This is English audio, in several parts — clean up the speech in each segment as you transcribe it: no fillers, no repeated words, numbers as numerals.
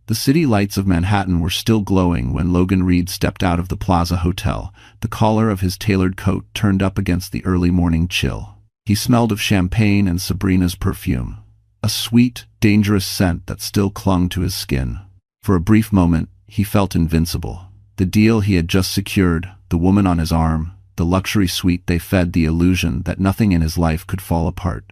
The city lights of Manhattan were still glowing when Logan Reed stepped out of the Plaza Hotel, the collar of his tailored coat turned up against the early morning chill. He smelled of champagne and Sabrina's perfume, a sweet, dangerous scent that still clung to his skin. For a brief moment, he felt invincible. The deal he had just secured, the woman on his arm, the luxury suite they fed the illusion that nothing in his life could fall apart.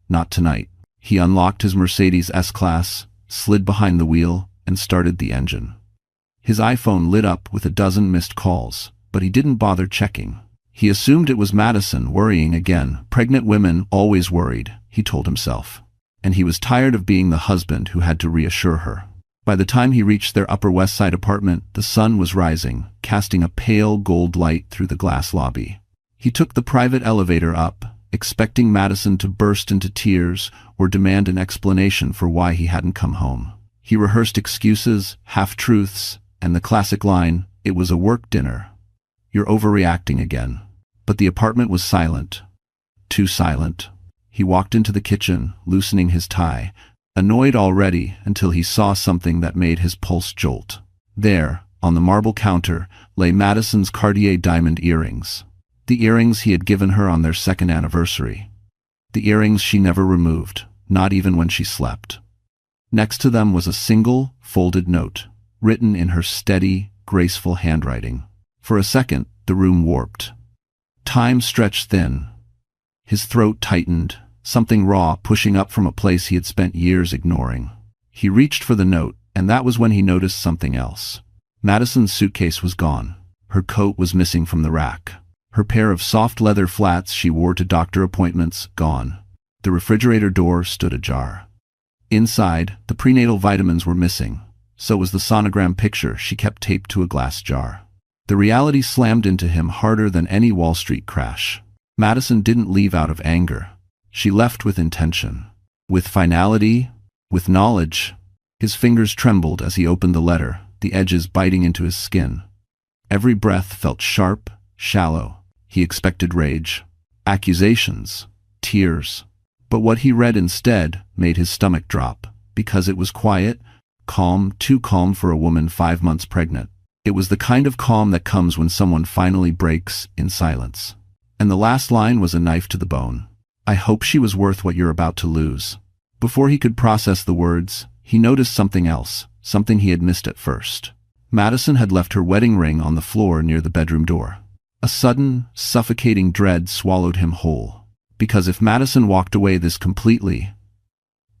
Not tonight. He unlocked his Mercedes S-Class, slid behind the wheel, and started the engine. His iPhone lit up with a dozen missed calls, but he didn't bother checking. He assumed it was Madison worrying again. Pregnant women always worried, he told himself. And he was tired of being the husband who had to reassure her. By the time he reached their Upper West Side apartment, the sun was rising, casting a pale gold light through the glass lobby. He took the private elevator up, expecting Madison to burst into tears or demand an explanation for why he hadn't come home. He rehearsed excuses, half-truths, and the classic line, "It was a work dinner. You're overreacting again." But the apartment was silent. Too silent. He walked into the kitchen, loosening his tie, annoyed already until he saw something that made his pulse jolt. There, on the marble counter, lay Madison's Cartier diamond earrings. The earrings he had given her on their second anniversary. The earrings she never removed, not even when she slept. Next to them was a single, folded note, written in her steady, graceful handwriting. For a second, the room warped. Time stretched thin. His throat tightened, something raw pushing up from a place he had spent years ignoring. He reached for the note, and that was when he noticed something else. Madison's suitcase was gone. Her coat was missing from the rack. Her pair of soft leather flats she wore to doctor appointments, gone. The refrigerator door stood ajar. Inside, the prenatal vitamins were missing. So was the sonogram picture she kept taped to a glass jar. The reality slammed into him harder than any Wall Street crash. Madison didn't leave out of anger. She left with intention. With finality, with knowledge. His fingers trembled as he opened the letter, the edges biting into his skin. Every breath felt sharp, shallow. He expected rage, accusations, tears. But what he read instead made his stomach drop, because it was quiet, calm, too calm for a woman 5 months pregnant. It was the kind of calm that comes when someone finally breaks in silence. And the last line was a knife to the bone. "I hope she was worth what you're about to lose." Before he could process the words, he noticed something else, something he had missed at first. Madison had left her wedding ring on the floor near the bedroom door. A sudden, suffocating dread swallowed him whole. Because if Madison walked away this completely,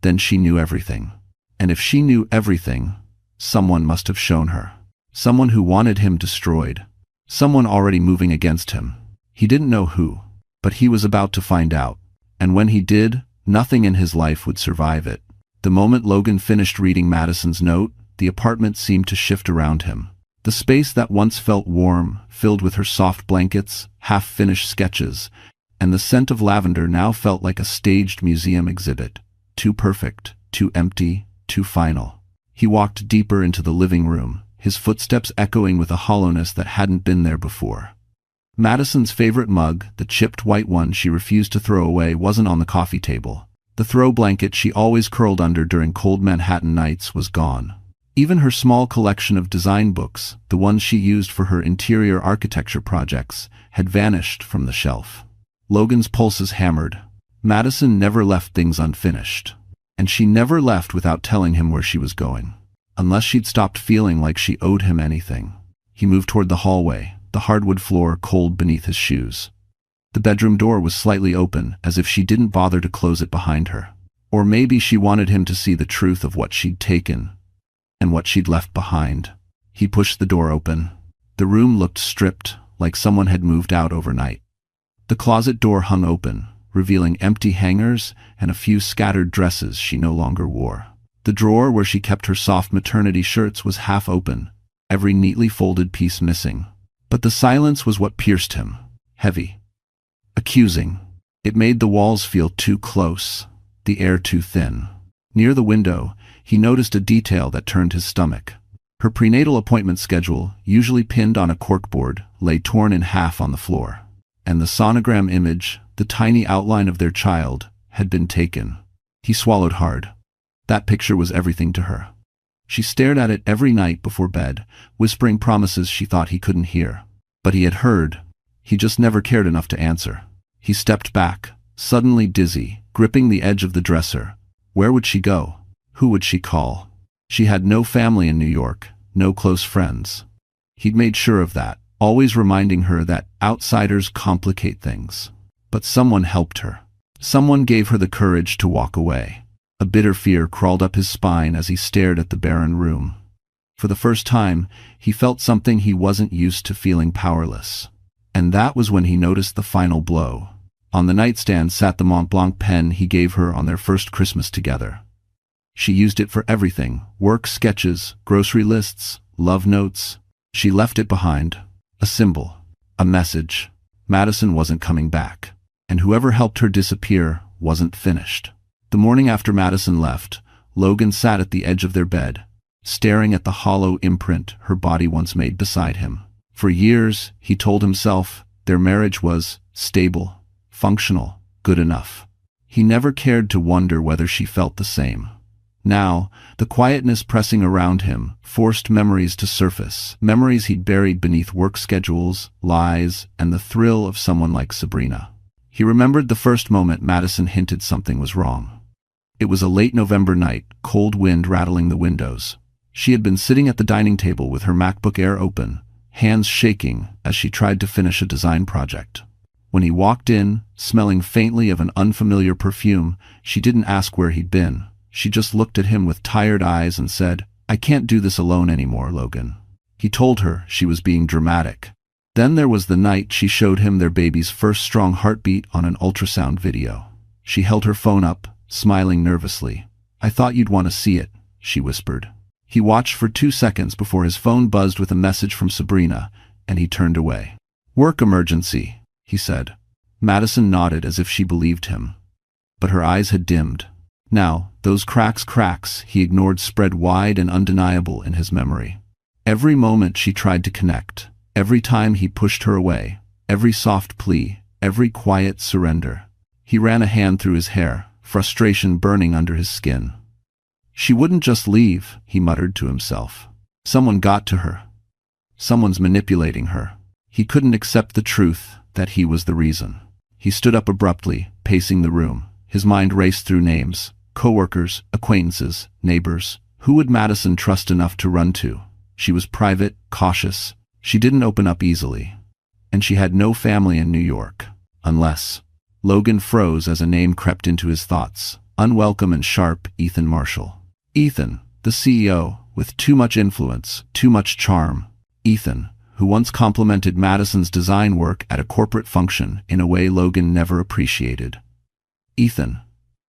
then she knew everything. And if she knew everything, someone must have shown her. Someone who wanted him destroyed. Someone already moving against him. He didn't know who, but he was about to find out. And when he did, nothing in his life would survive it. The moment Logan finished reading Madison's note, the apartment seemed to shift around him. The space that once felt warm, filled with her soft blankets, half-finished sketches, and the scent of lavender now felt like a staged museum exhibit. Too perfect, too empty, too final. He walked deeper into the living room, his footsteps echoing with a hollowness that hadn't been there before. Madison's favorite mug, the chipped white one she refused to throw away, wasn't on the coffee table. The throw blanket she always curled under during cold Manhattan nights was gone. Even her small collection of design books, the ones she used for her interior architecture projects, had vanished from the shelf. Logan's pulses hammered. Madison never left things unfinished. And she never left without telling him where she was going. Unless she'd stopped feeling like she owed him anything. He moved toward the hallway, the hardwood floor cold beneath his shoes. The bedroom door was slightly open, as if she didn't bother to close it behind her. Or maybe she wanted him to see the truth of what she'd taken, and what she'd left behind. He pushed the door open. The room looked stripped, like someone had moved out overnight. The closet door hung open, revealing empty hangers and a few scattered dresses she no longer wore. The drawer where she kept her soft maternity shirts was half open, every neatly folded piece missing. But the silence was what pierced him, heavy, accusing. It made the walls feel too close, the air too thin. Near the window, he noticed a detail that turned his stomach. Her prenatal appointment schedule, usually pinned on a corkboard, lay torn in half on the floor. And the sonogram image, the tiny outline of their child, had been taken. He swallowed hard. That picture was everything to her. She stared at it every night before bed, whispering promises she thought he couldn't hear. But he had heard. He just never cared enough to answer. He stepped back, suddenly dizzy, gripping the edge of the dresser. Where would she go? Who would she call? She had no family in New York, no close friends. He'd made sure of that, always reminding her that outsiders complicate things. But someone helped her. Someone gave her the courage to walk away. A bitter fear crawled up his spine as he stared at the barren room. For the first time, he felt something he wasn't used to feeling: powerless. And that was when he noticed the final blow. On the nightstand sat the Mont Blanc pen he gave her on their first Christmas together. She used it for everything: work sketches, grocery lists, love notes. She left it behind. A symbol. A message. Madison wasn't coming back. And whoever helped her disappear wasn't finished. The morning after Madison left, Logan sat at the edge of their bed, staring at the hollow imprint her body once made beside him. For years, he told himself, their marriage was stable, functional, good enough. He never cared to wonder whether she felt the same. Now, the quietness pressing around him forced memories to surface, memories he'd buried beneath work schedules, lies, and the thrill of someone like Sabrina. He remembered the first moment Madison hinted something was wrong. It was a late November night, cold wind rattling the windows. She had been sitting at the dining table with her MacBook Air open, hands shaking as she tried to finish a design project. When he walked in, smelling faintly of an unfamiliar perfume, she didn't ask where he'd been. She just looked at him with tired eyes and said, "I can't do this alone anymore, Logan." He told her she was being dramatic. Then there was the night she showed him their baby's first strong heartbeat on an ultrasound video. She held her phone up, smiling nervously. "I thought you'd want to see it," she whispered. He watched for 2 seconds before his phone buzzed with a message from Sabrina, and he turned away. "Work emergency," he said. Madison nodded as if she believed him. But her eyes had dimmed. Now, those cracks he ignored spread wide and undeniable in his memory. Every moment she tried to connect, every time he pushed her away, every soft plea, every quiet surrender. He ran a hand through his hair, frustration burning under his skin. She wouldn't just leave, he muttered to himself. Someone got to her. Someone's manipulating her. He couldn't accept the truth that he was the reason. He stood up abruptly, pacing the room. His mind raced through names. Coworkers, acquaintances, neighbors. Who would Madison trust enough to run to? She was private, cautious. She didn't open up easily. And she had no family in New York. Unless... Logan froze as a name crept into his thoughts. Unwelcome and sharp, Ethan Marshall. Ethan, the CEO, with too much influence, too much charm. Ethan, who once complimented Madison's design work at a corporate function in a way Logan never appreciated. Ethan,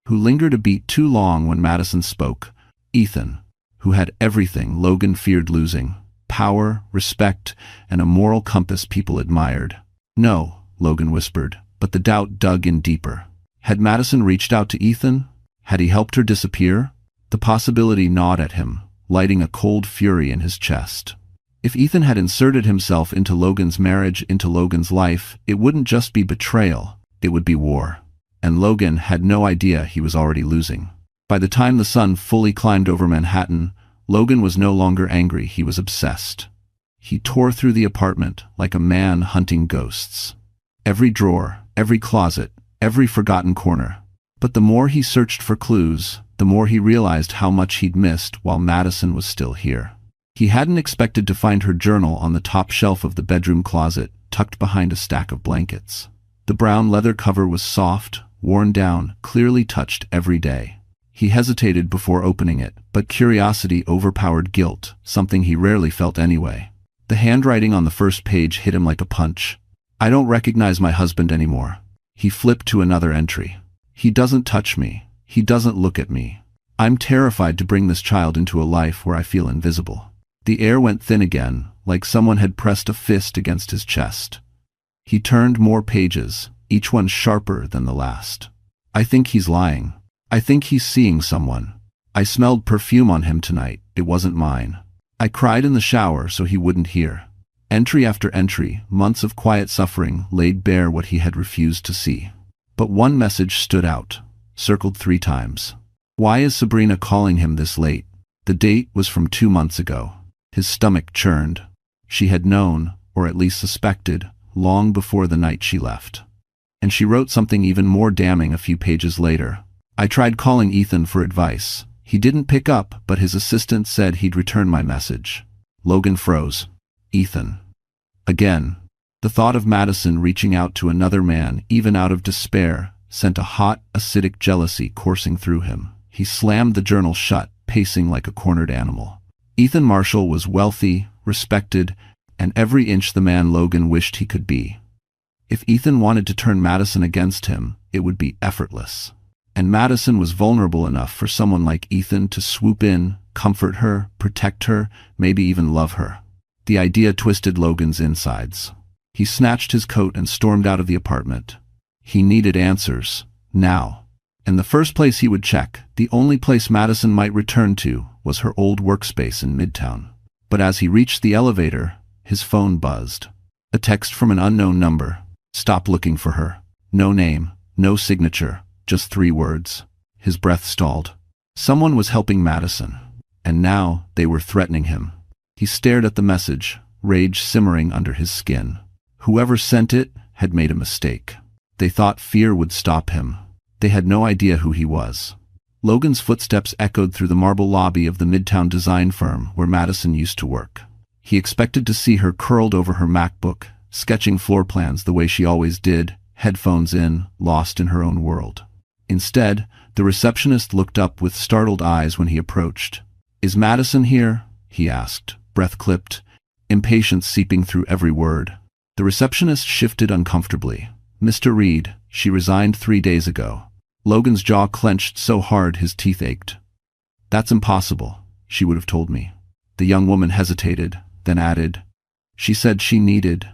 who lingered a beat too long when Madison spoke. Ethan, who had everything Logan feared losing: power, respect, and a moral compass people admired. "No," Logan whispered, but the doubt dug in deeper. Had Madison reached out to Ethan? Had he helped her disappear? The possibility gnawed at him, lighting a cold fury in his chest. If Ethan had inserted himself into Logan's marriage, into Logan's life, it wouldn't just be betrayal, it would be war. And Logan had no idea he was already losing. By the time the sun fully climbed over Manhattan, Logan was no longer angry, he was obsessed. He tore through the apartment like a man hunting ghosts. Every drawer, every closet, every forgotten corner. But the more he searched for clues, the more he realized how much he'd missed while Madison was still here. He hadn't expected to find her journal on the top shelf of the bedroom closet, tucked behind a stack of blankets. The brown leather cover was soft, worn down, clearly touched every day. He hesitated before opening it, but curiosity overpowered guilt, something he rarely felt anyway. The handwriting on the first page hit him like a punch. "I don't recognize my husband anymore." He flipped to another entry. "He doesn't touch me. He doesn't look at me. I'm terrified to bring this child into a life where I feel invisible." The air went thin again, like someone had pressed a fist against his chest. He turned more pages, each one sharper than the last. "I think he's lying. I think he's seeing someone. I smelled perfume on him tonight. It wasn't mine. I cried in the shower so he wouldn't hear." Entry after entry, months of quiet suffering, laid bare what he had refused to see. But one message stood out, circled 3 times. "Why is Sabrina calling him this late? The date was from 2 months ago. His stomach churned. She had known, or at least suspected, long before the night she left. And she wrote something even more damning a few pages later. I tried calling Ethan for advice. He didn't pick up, but his assistant said he'd return my message. Logan froze. Ethan. Again. The thought of Madison reaching out to another man, even out of despair, sent a hot, acidic jealousy coursing through him. He slammed the journal shut, pacing like a cornered animal. Ethan Marshall was wealthy, respected, and every inch the man Logan wished he could be. If Ethan wanted to turn Madison against him, it would be effortless. And Madison was vulnerable enough for someone like Ethan to swoop in, comfort her, protect her, maybe even love her. The idea twisted Logan's insides. He snatched his coat and stormed out of the apartment. He needed answers, now. And the first place he would check, the only place Madison might return to, was her old workspace in Midtown. But as he reached the elevator, his phone buzzed. A text from an unknown number. Stop looking for her. No name, no signature, just 3 words. His breath stalled. Someone was helping Madison. And now they were threatening him. He stared at the message, rage simmering under his skin. Whoever sent it had made a mistake. They thought fear would stop him. They had no idea who he was. Logan's footsteps echoed through the marble lobby of the Midtown design firm where Madison used to work. He expected to see her curled over her MacBook, sketching floor plans the way she always did, headphones in, lost in her own world. Instead, the receptionist looked up with startled eyes when he approached. "Is Madison here?" he asked, breath clipped, impatience seeping through every word. The receptionist shifted uncomfortably. "Mr. Reed, she resigned 3 days ago." Logan's jaw clenched so hard his teeth ached. "That's impossible," she would have told me. The young woman hesitated, then added, "She said she needed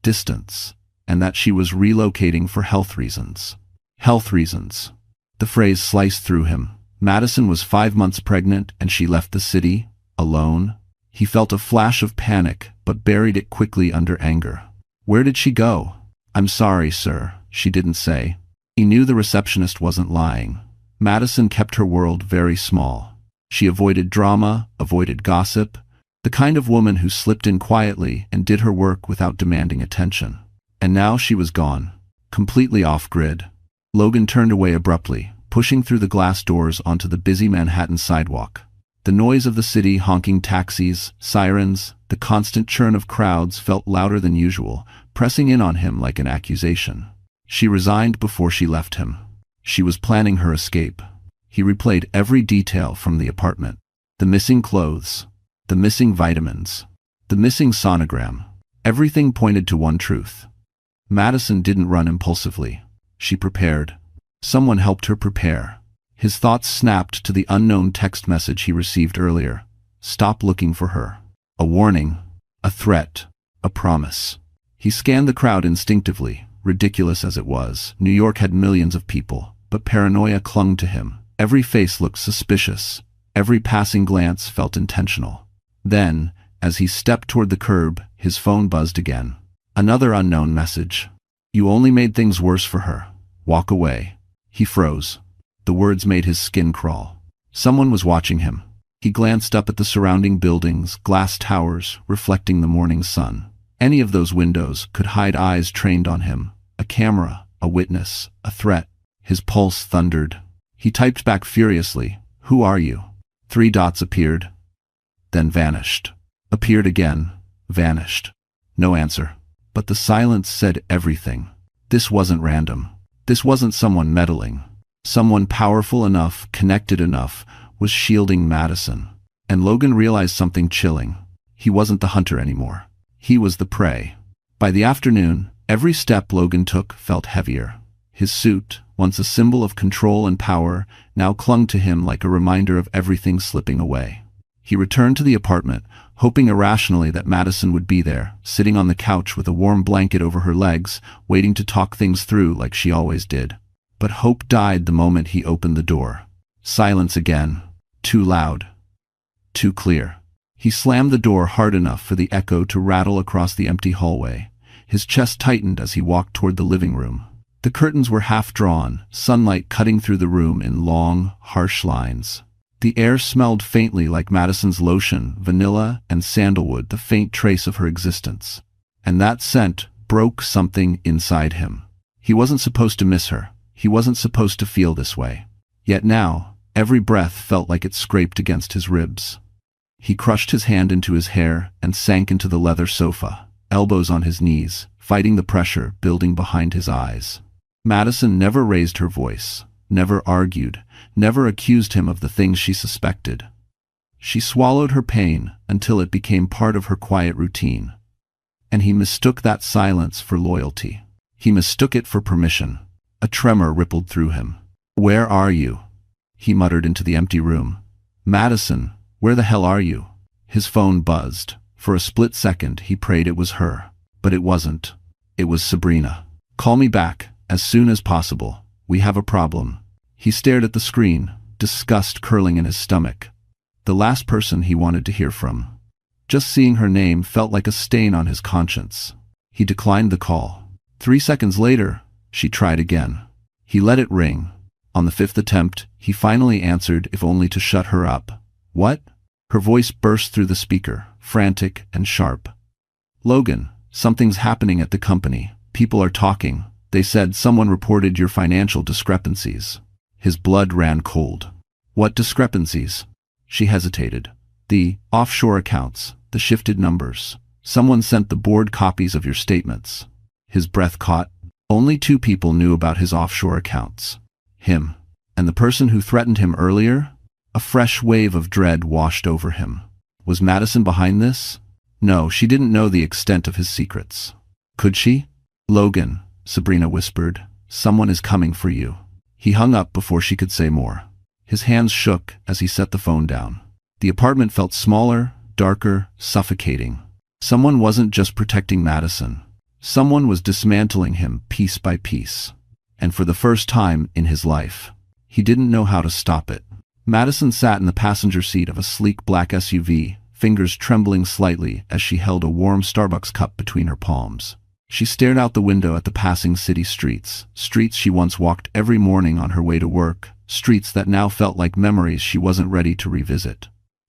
distance, and that she was relocating for health reasons." Health reasons. The phrase sliced through him. Madison was 5 months pregnant and she left the city, alone. He felt a flash of panic, but buried it quickly under anger. "Where did she go?" "I'm sorry, sir," she didn't say. He knew the receptionist wasn't lying. Madison kept her world very small. She avoided drama, avoided gossip, the kind of woman who slipped in quietly and did her work without demanding attention. And now she was gone, completely off-grid. Logan turned away abruptly, pushing through the glass doors onto the busy Manhattan sidewalk. The noise of the city, honking taxis, sirens, the constant churn of crowds felt louder than usual, pressing in on him like an accusation. She resigned before she left him. She was planning her escape. He replayed every detail from the apartment. The missing clothes, the missing vitamins, the missing sonogram. Everything pointed to one truth. Madison didn't run impulsively. She prepared. Someone helped her prepare. His thoughts snapped to the unknown text message he received earlier. Stop looking for her. A warning, a threat, a promise. He scanned the crowd instinctively, ridiculous as it was. New York had millions of people, but paranoia clung to him. Every face looked suspicious. Every passing glance felt intentional. Then, as he stepped toward the curb, his phone buzzed again. Another unknown message. You only made things worse for her. Walk away. He froze. The words made his skin crawl. Someone was watching him. He glanced up at the surrounding buildings, glass towers, reflecting the morning sun. Any of those windows could hide eyes trained on him. A camera, a witness, a threat. His pulse thundered. He typed back furiously. Who are you? 3 dots appeared, then vanished. Appeared again, vanished. No answer. But the silence said everything. This wasn't random. This wasn't someone meddling. Someone powerful enough, connected enough, was shielding Madison. And Logan realized something chilling. He wasn't the hunter anymore. He was the prey. By the afternoon, every step Logan took felt heavier. His suit, once a symbol of control and power, now clung to him like a reminder of everything slipping away. He returned to the apartment, hoping irrationally that Madison would be there, sitting on the couch with a warm blanket over her legs, waiting to talk things through like she always did. But hope died the moment he opened the door. Silence again. Too loud. Too clear. He slammed the door hard enough for the echo to rattle across the empty hallway. His chest tightened as he walked toward the living room. The curtains were half drawn, sunlight cutting through the room in long, harsh lines. The air smelled faintly like Madison's lotion, vanilla, and sandalwood, the faint trace of her existence. And that scent broke something inside him. He wasn't supposed to miss her. He wasn't supposed to feel this way. Yet now, every breath felt like it scraped against his ribs. He crushed his hand into his hair and sank into the leather sofa, elbows on his knees, fighting the pressure building behind his eyes. Madison never raised her voice, never argued, never accused him of the things she suspected. She swallowed her pain until it became part of her quiet routine. And he mistook that silence for loyalty. He mistook it for permission. A tremor rippled through him. "Where are you?" he muttered into the empty room. "Madison, where the hell are you?" His phone buzzed. For a split second, he prayed it was her. But it wasn't. It was Sabrina. "Call me back, as soon as possible. We have a problem." He stared at the screen, disgust curling in his stomach. The last person he wanted to hear from. Just seeing her name felt like a stain on his conscience. He declined the call. 3 seconds later, she tried again. He let it ring. On the 5th attempt, he finally answered, if only to shut her up. "What?" Her voice burst through the speaker, frantic and sharp. "Logan, something's happening at the company. People are talking. They said someone reported your financial discrepancies." His blood ran cold. "What discrepancies?" She hesitated. "The offshore accounts, the shifted numbers. Someone sent the board copies of your statements." His breath caught. Only 2 people knew about his offshore accounts. Him, and the person who threatened him earlier. A fresh wave of dread washed over him. Was Madison behind this? No, she didn't know the extent of his secrets. Could she? "Logan," Sabrina whispered, "someone is coming for you." He hung up before she could say more. His hands shook as he set the phone down. The apartment felt smaller, darker, suffocating. Someone wasn't just protecting Madison. Someone was dismantling him piece by piece. And for the first time in his life, he didn't know how to stop it. Madison sat in the passenger seat of a sleek black SUV, fingers trembling slightly as she held a warm Starbucks cup between her palms. She stared out the window at the passing city streets, streets she once walked every morning on her way to work, streets that now felt like memories she wasn't ready to revisit.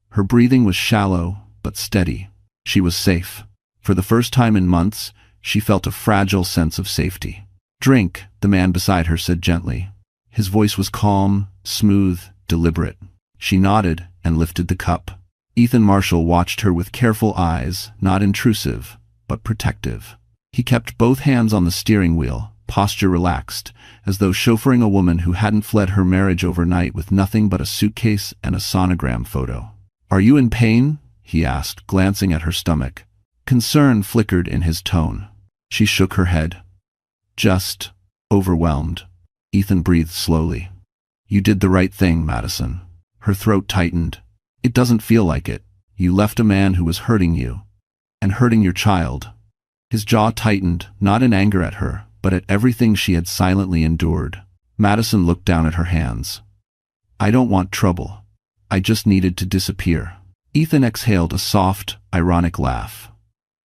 Her breathing was shallow, but steady. She was safe. For the first time in months, she felt a fragile sense of safety. "Drink," the man beside her said gently. His voice was calm, smooth, deliberate. She nodded and lifted the cup. Ethan Marshall watched her with careful eyes, not intrusive, but protective. He kept both hands on the steering wheel, posture relaxed, as though chauffeuring a woman who hadn't fled her marriage overnight with nothing but a suitcase and a sonogram photo. "Are you in pain?" he asked, glancing at her stomach. Concern flickered in his tone. She shook her head. "Just overwhelmed." Ethan breathed slowly. "You did the right thing, Madison." Her throat tightened. "It doesn't feel like it. You left a man who was hurting you. And hurting your child." His jaw tightened, not in anger at her, but at everything she had silently endured. Madison looked down at her hands. "I don't want trouble. I just needed to disappear." Ethan exhaled a soft, ironic laugh.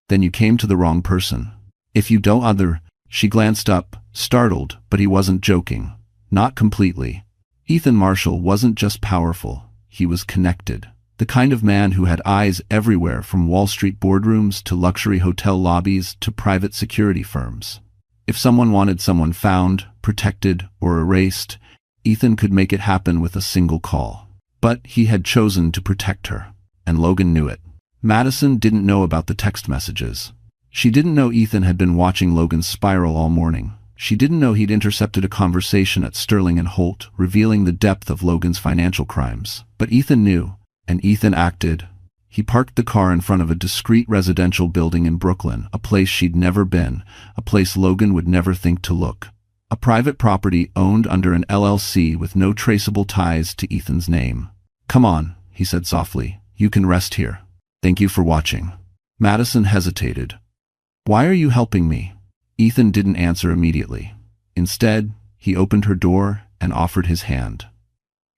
"Then you came to the wrong person. If you don't other..." She glanced up, startled, but he wasn't joking. Not completely. Ethan Marshall wasn't just powerful, he was connected. The kind of man who had eyes everywhere, from Wall Street boardrooms to luxury hotel lobbies to private security firms. If someone wanted someone found, protected, or erased, Ethan could make it happen with a single call. But he had chosen to protect her, and Logan knew it. Madison didn't know about the text messages. She didn't know Ethan had been watching Logan's spiral all morning. She didn't know he'd intercepted a conversation at Sterling and Holt, revealing the depth of Logan's financial crimes. But Ethan knew. And Ethan acted. He parked the car in front of a discreet residential building in Brooklyn, a place she'd never been, a place Logan would never think to look. A private property owned under an LLC with no traceable ties to Ethan's name. "Come on," he said softly. "You can rest here. Thank you for watching." Madison hesitated. "Why are you helping me?" Ethan didn't answer immediately. Instead, he opened her door and offered his hand.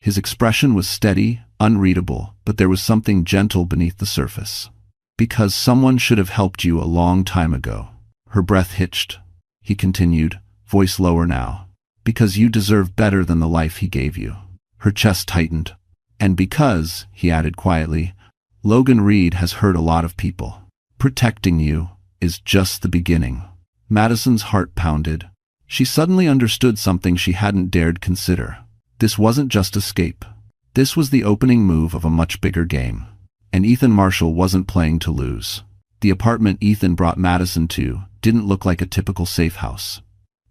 His expression was steady, unreadable, but there was something gentle beneath the surface. "Because someone should have helped you a long time ago." Her breath hitched. He continued, voice lower now. "Because you deserve better than the life he gave you." Her chest tightened. And because, he added quietly, Logan Reed has hurt a lot of people. Protecting you is just the beginning. Madison's heart pounded. She suddenly understood something she hadn't dared consider. This wasn't just escape. This was the opening move of a much bigger game. And Ethan Marshall wasn't playing to lose. The apartment Ethan brought Madison to didn't look like a typical safe house.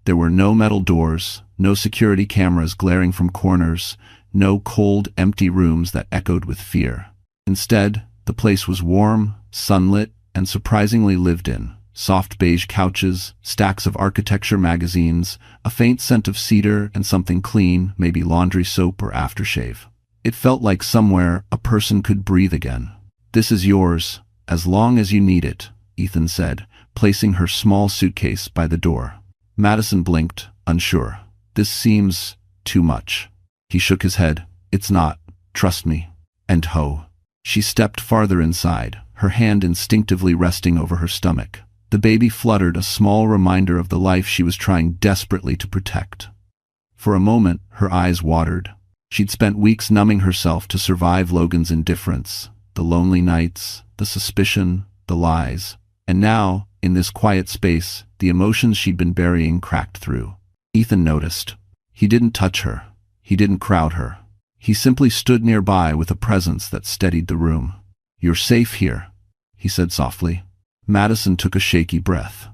There were no metal doors, no security cameras glaring from corners, no cold, empty rooms that echoed with fear. Instead, the place was warm, sunlit, and surprisingly lived in. Soft beige couches, stacks of architecture magazines, a faint scent of cedar, and something clean, maybe laundry soap or aftershave. It felt like somewhere a person could breathe again. "This is yours, as long as you need it," Ethan said, placing her small suitcase by the door. Madison blinked, unsure. "This seems too much." He shook his head. "It's not. Trust me." And ho. She stepped farther inside, her hand instinctively resting over her stomach. The baby fluttered, a small reminder of the life she was trying desperately to protect. For a moment, her eyes watered. She'd spent weeks numbing herself to survive Logan's indifference, the lonely nights, the suspicion, the lies. And now, in this quiet space, the emotions she'd been burying cracked through. Ethan noticed. He didn't touch her. He didn't crowd her. He simply stood nearby with a presence that steadied the room. "You're safe here," he said softly. Madison took a shaky breath.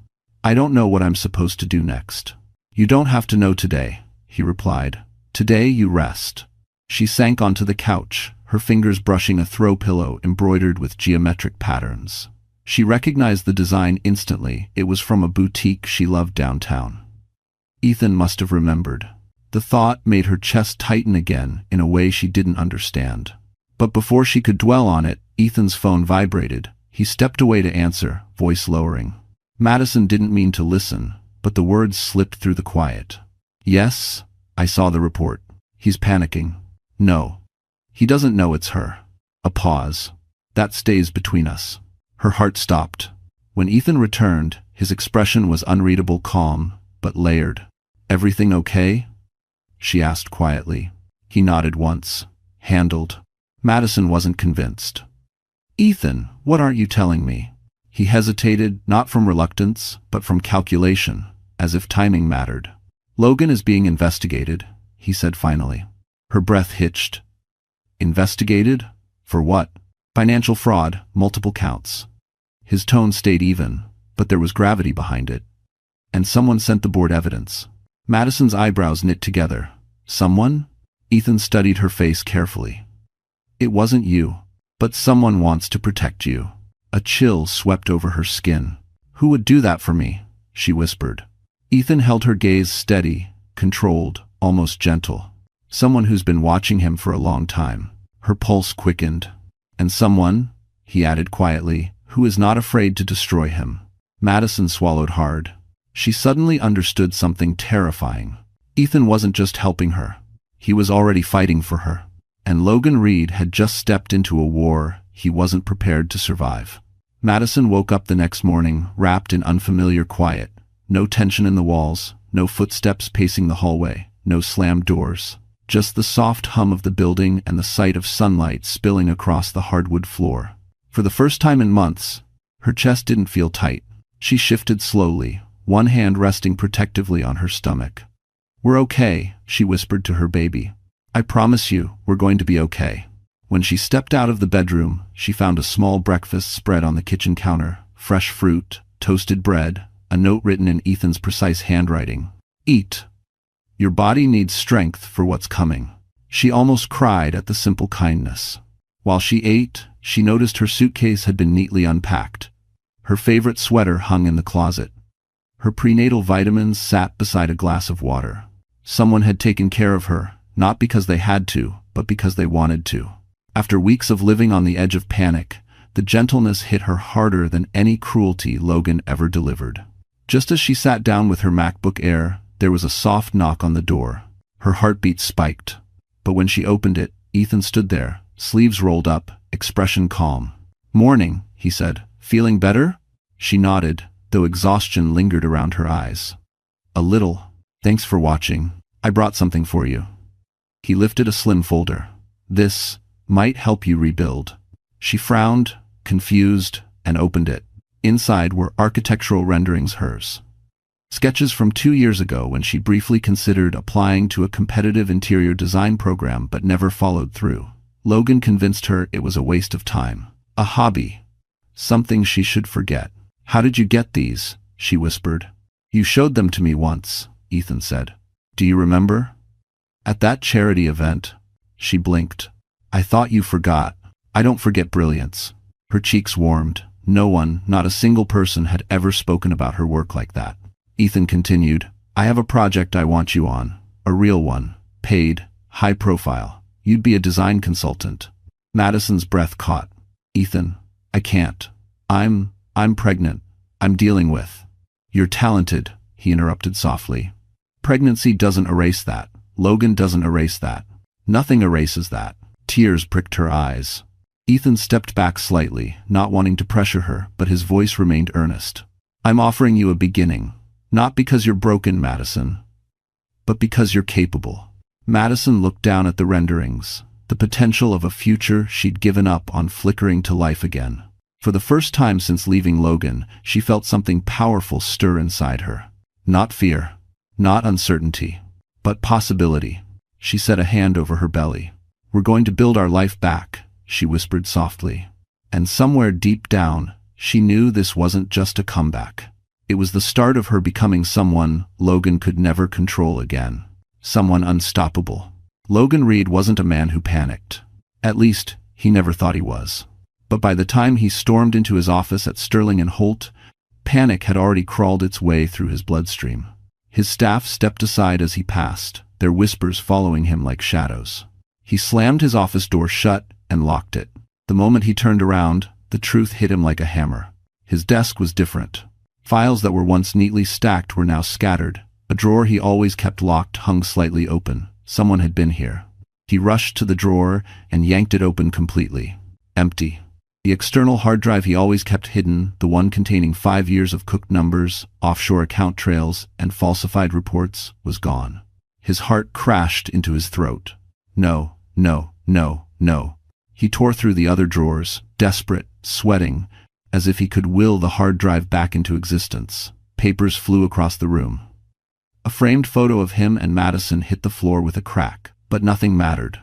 "I don't know what I'm supposed to do next." "You don't have to know today," he replied. "Today you rest." She sank onto the couch, her fingers brushing a throw pillow embroidered with geometric patterns. She recognized the design instantly. It was from a boutique she loved downtown. Ethan must have remembered. The thought made her chest tighten again in a way she didn't understand. But before she could dwell on it, Ethan's phone vibrated. He stepped away to answer, voice lowering. Madison didn't mean to listen, but the words slipped through the quiet. "Yes, I saw the report. He's panicking." "No. He doesn't know it's her." A pause. "That stays between us." Her heart stopped. When Ethan returned, his expression was unreadable calm, but layered. "Everything okay?" she asked quietly. He nodded once. "Handled." Madison wasn't convinced. "Ethan, what aren't you telling me?" He hesitated, not from reluctance, but from calculation, as if timing mattered. "Logan is being investigated," he said finally. Her breath hitched. "Investigated? For what?" "Financial fraud, multiple counts." His tone stayed even, but there was gravity behind it. "And someone sent the board evidence." Madison's eyebrows knit together. "Someone?" Ethan studied her face carefully. "It wasn't you. But someone wants to protect you." A chill swept over her skin. "Who would do that for me?" she whispered. Ethan held her gaze steady, controlled, almost gentle. "Someone who's been watching him for a long time." Her pulse quickened. "And someone," he added quietly, "who is not afraid to destroy him." Madison swallowed hard. She suddenly understood something terrifying. Ethan wasn't just helping her. He was already fighting for her. And Logan Reed had just stepped into a war he wasn't prepared to survive. Madison woke up the next morning, wrapped in unfamiliar quiet. No tension in the walls, no footsteps pacing the hallway, no slammed doors. Just the soft hum of the building and the sight of sunlight spilling across the hardwood floor. For the first time in months, her chest didn't feel tight. She shifted slowly, one hand resting protectively on her stomach. "We're okay," she whispered to her baby. "I promise you, we're going to be okay." When she stepped out of the bedroom, she found a small breakfast spread on the kitchen counter. Fresh fruit, toasted bread, a note written in Ethan's precise handwriting. "Eat. Your body needs strength for what's coming." She almost cried at the simple kindness. While she ate, she noticed her suitcase had been neatly unpacked. Her favorite sweater hung in the closet. Her prenatal vitamins sat beside a glass of water. Someone had taken care of her, not because they had to, but because they wanted to. After weeks of living on the edge of panic, the gentleness hit her harder than any cruelty Logan ever delivered. Just as she sat down with her MacBook Air, there was a soft knock on the door. Her heartbeat spiked. But when she opened it, Ethan stood there, sleeves rolled up, expression calm. "Morning," he said. "Feeling better?" She nodded, though exhaustion lingered around her eyes. "A little. Thanks for watching. I brought something for you." He lifted a slim folder. "This might help you rebuild. She frowned, confused, and opened it. Inside were architectural renderings hers. Sketches from 2 years ago when she briefly considered applying to a competitive interior design program but never followed through. Logan convinced her it was a waste of time. A hobby. Something she should forget. "How did you get these?" she whispered. "You showed them to me once," Ethan said. "Do you remember?" "At that charity event." She blinked. "I thought you forgot." "I don't forget brilliance." Her cheeks warmed. No one, not a single person, had ever spoken about her work like that. Ethan continued, "I have a project I want you on. A real one. Paid. High profile. You'd be a design consultant." Madison's breath caught. "Ethan, I can't. I'm pregnant. I'm dealing with." "You're talented," he interrupted softly. "Pregnancy doesn't erase that. Logan doesn't erase that. Nothing erases that." Tears pricked her eyes. Ethan stepped back slightly, not wanting to pressure her, but his voice remained earnest. "I'm offering you a beginning. Not because you're broken, Madison, but because you're capable." Madison looked down at the renderings, the potential of a future she'd given up on flickering to life again. For the first time since leaving Logan, she felt something powerful stir inside her. Not fear, not uncertainty, but possibility. She set a hand over her belly. "We're going to build our life back," she whispered softly. And somewhere deep down, she knew this wasn't just a comeback. It was the start of her becoming someone Logan could never control again. Someone unstoppable. Logan Reed wasn't a man who panicked. At least, he never thought he was. But by the time he stormed into his office at Sterling and Holt, panic had already crawled its way through his bloodstream. His staff stepped aside as he passed, their whispers following him like shadows. He slammed his office door shut and locked it. The moment he turned around, the truth hit him like a hammer. His desk was different. Files that were once neatly stacked were now scattered. A drawer he always kept locked hung slightly open. Someone had been here. He rushed to the drawer and yanked it open completely. Empty. The external hard drive he always kept hidden, the one containing 5 years of cooked numbers, offshore account trails, and falsified reports, was gone. His heart crashed into his throat. No, no, no, no. He tore through the other drawers, desperate, sweating, as if he could will the hard drive back into existence. Papers flew across the room. A framed photo of him and Madison hit the floor with a crack, but nothing mattered.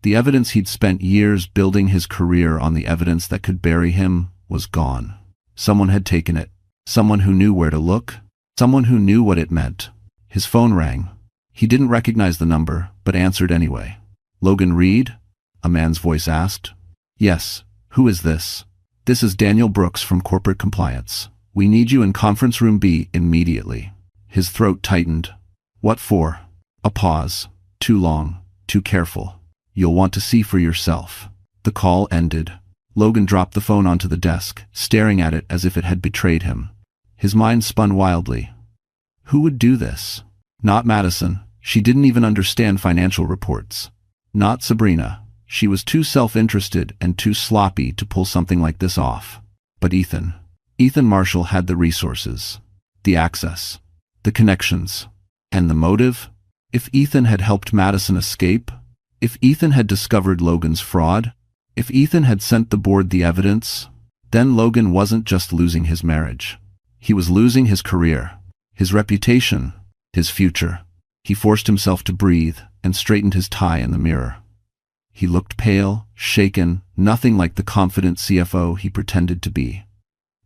The evidence he'd spent years building his career on, the evidence that could bury him, was gone. Someone had taken it. Someone who knew where to look. Someone who knew what it meant. His phone rang. He didn't recognize the number, but answered anyway. "Logan Reed?" a man's voice asked. "Yes. Who is this?" "This is Daniel Brooks from Corporate Compliance. We need you in Conference Room B immediately." His throat tightened. "What for?" A pause. Too long. Too careful. "You'll want to see for yourself." The call ended. Logan dropped the phone onto the desk, staring at it as if it had betrayed him. His mind spun wildly. Who would do this? Not Madison. She didn't even understand financial reports. Not Sabrina. She was too self-interested and too sloppy to pull something like this off. But Ethan. Ethan Marshall had the resources, the access, the connections, and the motive. If Ethan had helped Madison escape, if Ethan had discovered Logan's fraud, if Ethan had sent the board the evidence, then Logan wasn't just losing his marriage. He was losing his career, his reputation, his future. He forced himself to breathe and straightened his tie in the mirror. He looked pale, shaken, nothing like the confident CFO he pretended to be.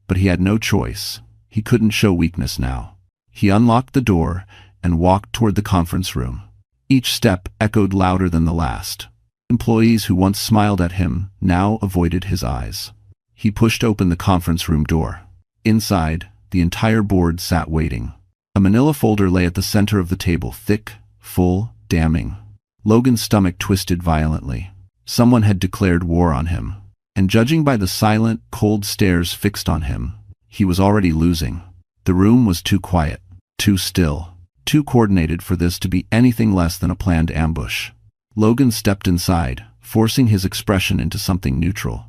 But he had no choice. He couldn't show weakness now. He unlocked the door and walked toward the conference room. Each step echoed louder than the last. Employees who once smiled at him now avoided his eyes. He pushed open the conference room door. Inside, the entire board sat waiting. A manila folder lay at the center of the table, thick, full, damning. Logan's stomach twisted violently. Someone had declared war on him. And judging by the silent, cold stares fixed on him, he was already losing. The room was too quiet, too still, too coordinated for this to be anything less than a planned ambush. Logan stepped inside, forcing his expression into something neutral.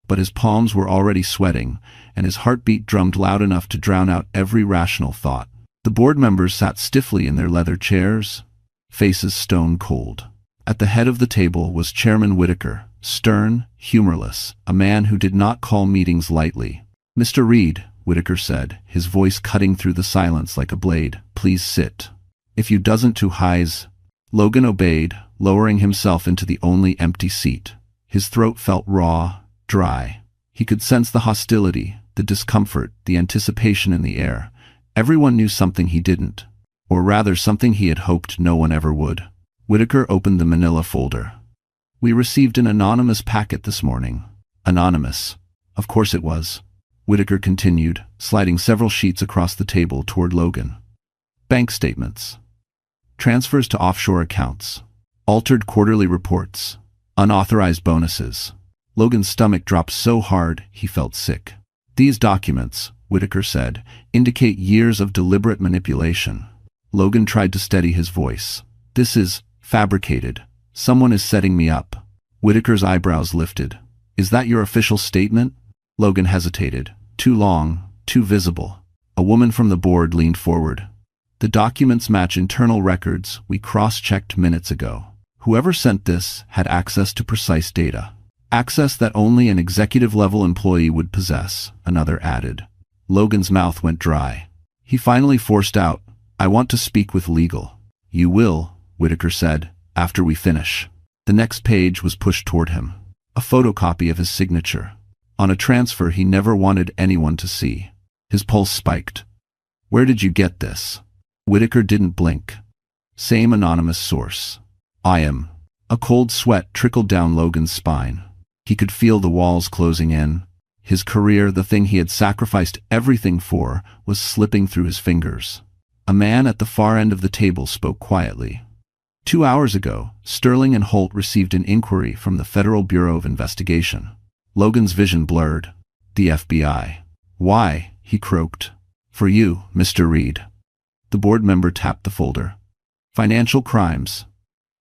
But his palms were already sweating, and his heartbeat drummed loud enough to drown out every rational thought. The board members sat stiffly in their leather chairs, faces stone cold. At the head of the table was Chairman Whitaker, Stern, humorless, a man who did not call meetings lightly. "Mr. Reed," Whitaker said, his voice cutting through the silence like a blade, "please sit. If you doesn't too highs." Logan obeyed, lowering himself into the only empty seat. His throat felt raw, dry. He could sense the hostility, the discomfort, the anticipation in the air. Everyone knew something he didn't. Or rather, something he had hoped no one ever would. Whitaker opened the manila folder. "We received an anonymous packet this morning." Anonymous. Of course it was. Whitaker continued, sliding several sheets across the table toward Logan. Bank statements. Transfers to offshore accounts. Altered quarterly reports. Unauthorized bonuses. Logan's stomach dropped so hard he felt sick. "These documents," Whitaker said, "indicate years of deliberate manipulation." Logan tried to steady his voice. "This is fabricated. Someone is setting me up." Whitaker's eyebrows lifted. "Is that your official statement?" Logan hesitated. Too long, too visible. A woman from the board leaned forward. "The documents match internal records we cross-checked minutes ago. Whoever sent this had access to precise data. Access that only an executive-level employee would possess," another added. Logan's mouth went dry. He finally forced out, "I want to speak with legal." "You will," Whitaker said, "after we finish." The next page was pushed toward him. A photocopy of his signature. On a transfer he never wanted anyone to see. His pulse spiked. "Where did you get this?" Whitaker didn't blink. "Same anonymous source." "I am." A cold sweat trickled down Logan's spine. He could feel the walls closing in. His career, the thing he had sacrificed everything for, was slipping through his fingers. A man at the far end of the table spoke quietly. 2 hours ago, Sterling and Holt received an inquiry from the Federal Bureau of Investigation. Logan's vision blurred. "The FBI." "Why?" he croaked. "For you, Mr. Reed." The board member tapped the folder. "Financial crimes.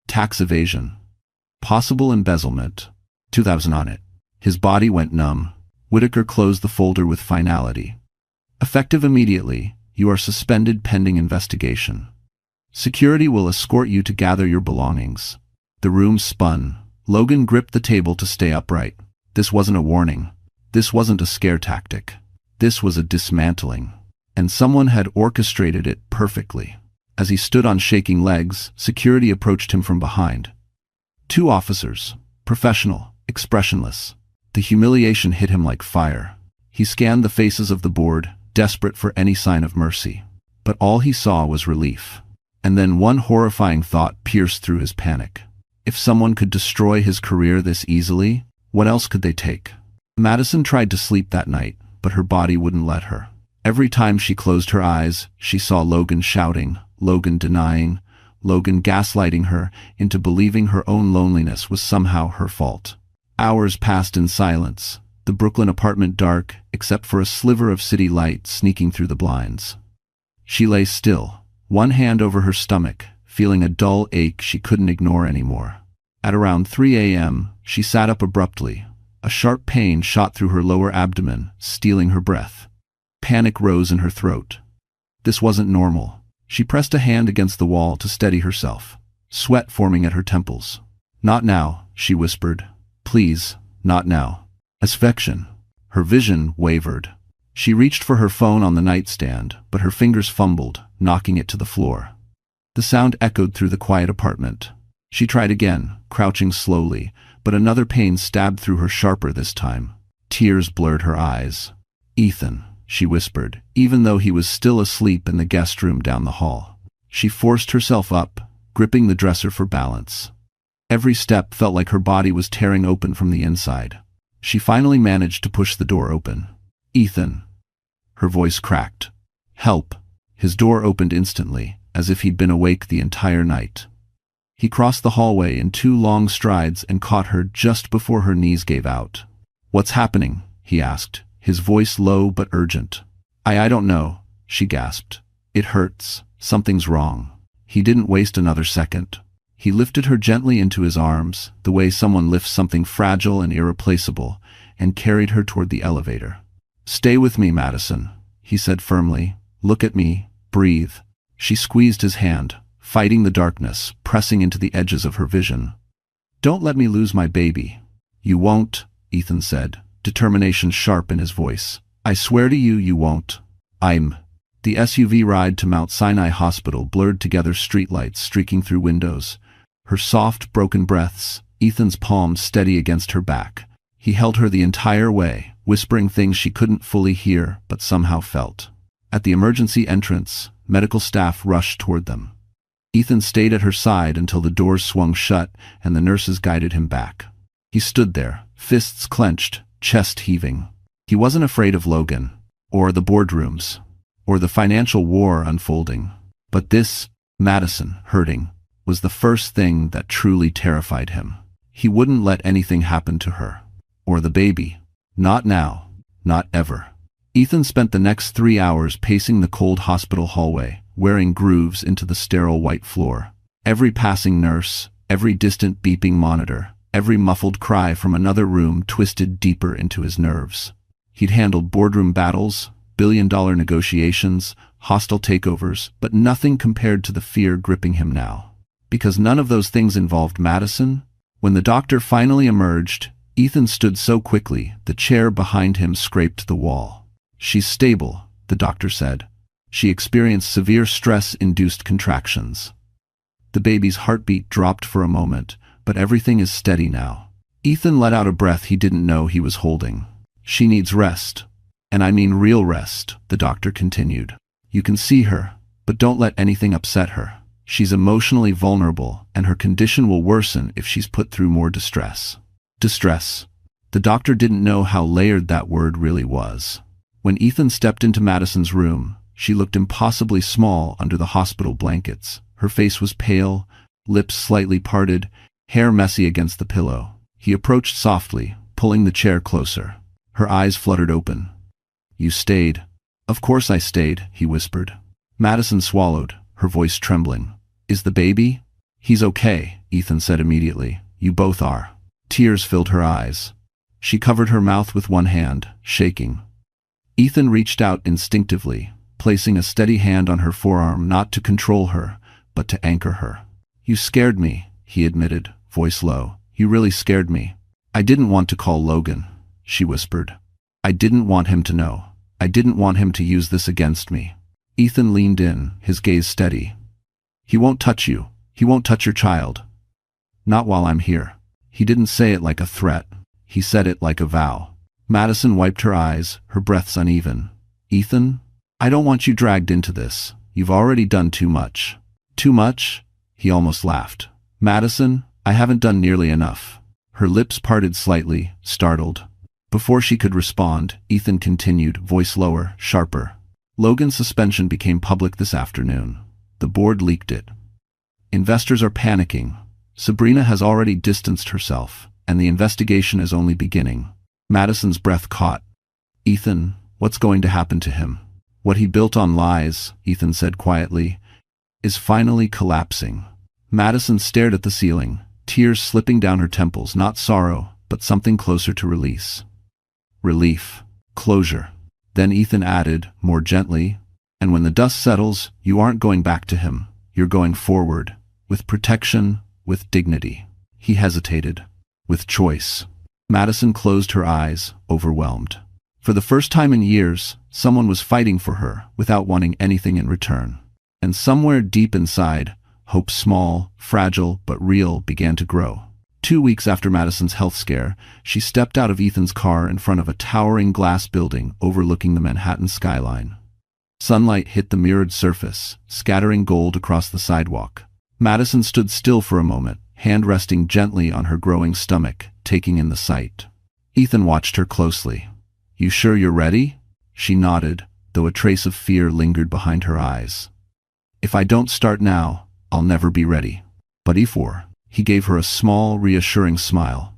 Tax evasion. Possible embezzlement. 2,000 on it." His body went numb. Whitaker closed the folder with finality. "Effective immediately, you are suspended pending investigation. Security will escort you to gather your belongings." The room spun. Logan gripped the table to stay upright. This wasn't a warning. This wasn't a scare tactic. This was a dismantling. And someone had orchestrated it perfectly. As he stood on shaking legs, security approached him from behind. 2 officers, professional, expressionless. The humiliation hit him like fire. He scanned the faces of the board, desperate for any sign of mercy. But all he saw was relief. And then one horrifying thought pierced through his panic. If someone could destroy his career this easily, what else could they take? Madison tried to sleep that night, but her body wouldn't let her. Every time she closed her eyes, she saw Logan shouting, Logan denying, Logan gaslighting her into believing her own loneliness was somehow her fault. Hours passed in silence, the Brooklyn apartment dark except for a sliver of city light sneaking through the blinds. She lay still, one hand over her stomach, feeling a dull ache she couldn't ignore anymore. At around 3 a.m., she sat up abruptly. A sharp pain shot through her lower abdomen, stealing her breath. Panic rose in her throat. This wasn't normal. She pressed a hand against the wall to steady herself, sweat forming at her temples. "Not now," she whispered. "Please, not now." Asphyxiation. Her vision wavered. She reached for her phone on the nightstand, but her fingers fumbled, knocking it to the floor. The sound echoed through the quiet apartment. She tried again, crouching slowly, but another pain stabbed through her sharper this time. Tears blurred her eyes. "Ethan," she whispered, even though he was still asleep in the guest room down the hall. She forced herself up, gripping the dresser for balance. Every step felt like her body was tearing open from the inside. She finally managed to push the door open. "Ethan." Her voice cracked. "Help." His door opened instantly, as if he'd been awake the entire night. He crossed the hallway in 2 long strides and caught her just before her knees gave out. "What's happening?" he asked, his voice low but urgent. I don't know," she gasped. "It hurts. Something's wrong." He didn't waste another second. He lifted her gently into his arms, the way someone lifts something fragile and irreplaceable, and carried her toward the elevator. "Stay with me, Madison," he said firmly. "Look at me. Breathe." She squeezed his hand, fighting the darkness, pressing into the edges of her vision. "Don't let me lose my baby." You won't, Ethan said, determination sharp in his voice. I swear to you, you won't. The SUV ride to Mount Sinai Hospital blurred together, streetlights streaking through windows. Her soft, broken breaths, Ethan's palms steady against her back. He held her the entire way, whispering things she couldn't fully hear but somehow felt. At the emergency entrance, medical staff rushed toward them. Ethan stayed at her side until the doors swung shut and the nurses guided him back. He stood there, fists clenched, chest heaving. He wasn't afraid of Logan, or the boardrooms, or the financial war unfolding. But this, Madison, hurting, was the first thing that truly terrified him. He wouldn't let anything happen to her. Or the baby. Not now. Not ever. Ethan spent the next 3 hours pacing the cold hospital hallway, wearing grooves into the sterile white floor. Every passing nurse, every distant beeping monitor, every muffled cry from another room twisted deeper into his nerves. He'd handled boardroom battles, billion-dollar negotiations, hostile takeovers, but nothing compared to the fear gripping him now. Because none of those things involved Madison. When the doctor finally emerged, Ethan stood so quickly, the chair behind him scraped the wall. She's stable, the doctor said. She experienced severe stress-induced contractions. The baby's heartbeat dropped for a moment, but everything is steady now. Ethan let out a breath he didn't know he was holding. She needs rest. And I mean real rest, the doctor continued. You can see her, but don't let anything upset her. She's emotionally vulnerable, and her condition will worsen if she's put through more distress. Distress. The doctor didn't know how layered that word really was. When Ethan stepped into Madison's room, she looked impossibly small under the hospital blankets. Her face was pale, lips slightly parted, hair messy against the pillow. He approached softly, pulling the chair closer. Her eyes fluttered open. You stayed. Of course I stayed, he whispered. Madison swallowed, her voice trembling. Is the baby? He's okay, Ethan said immediately. You both are. Tears filled her eyes. She covered her mouth with one hand, shaking. Ethan reached out instinctively, placing a steady hand on her forearm not to control her, but to anchor her. You scared me, he admitted, voice low. You really scared me. I didn't want to call Logan, she whispered. I didn't want him to know. I didn't want him to use this against me. Ethan leaned in, his gaze steady. He won't touch you. He won't touch your child. Not while I'm here. He didn't say it like a threat. He said it like a vow. Madison wiped her eyes, her breaths uneven. Ethan, I don't want you dragged into this. You've already done too much. Too much? He almost laughed. Madison, I haven't done nearly enough. Her lips parted slightly, startled. Before she could respond, Ethan continued, voice lower, sharper. Logan's suspension became public this afternoon. The board leaked it. Investors are panicking. Sabrina has already distanced herself, and the investigation is only beginning. Madison's breath caught. Ethan, what's going to happen to him? What he built on lies, Ethan said quietly, is finally collapsing. Madison stared at the ceiling, tears slipping down her temples, not sorrow, but something closer to release. Relief. Closure. Then Ethan added, more gently, and when the dust settles, you aren't going back to him. You're going forward. With protection, with dignity. He hesitated. With choice. Madison closed her eyes, overwhelmed. For the first time in years, someone was fighting for her without wanting anything in return. And somewhere deep inside, hope, small, fragile, but real, began to grow. 2 weeks after Madison's health scare, she stepped out of Ethan's car in front of a towering glass building overlooking the Manhattan skyline. Sunlight hit the mirrored surface, scattering gold across the sidewalk. Madison stood still for a moment, hand resting gently on her growing stomach, taking in the sight. Ethan watched her closely. You sure you're ready? She nodded, though a trace of fear lingered behind her eyes. If I don't start now, I'll never be ready. But before, he gave her a small, reassuring smile.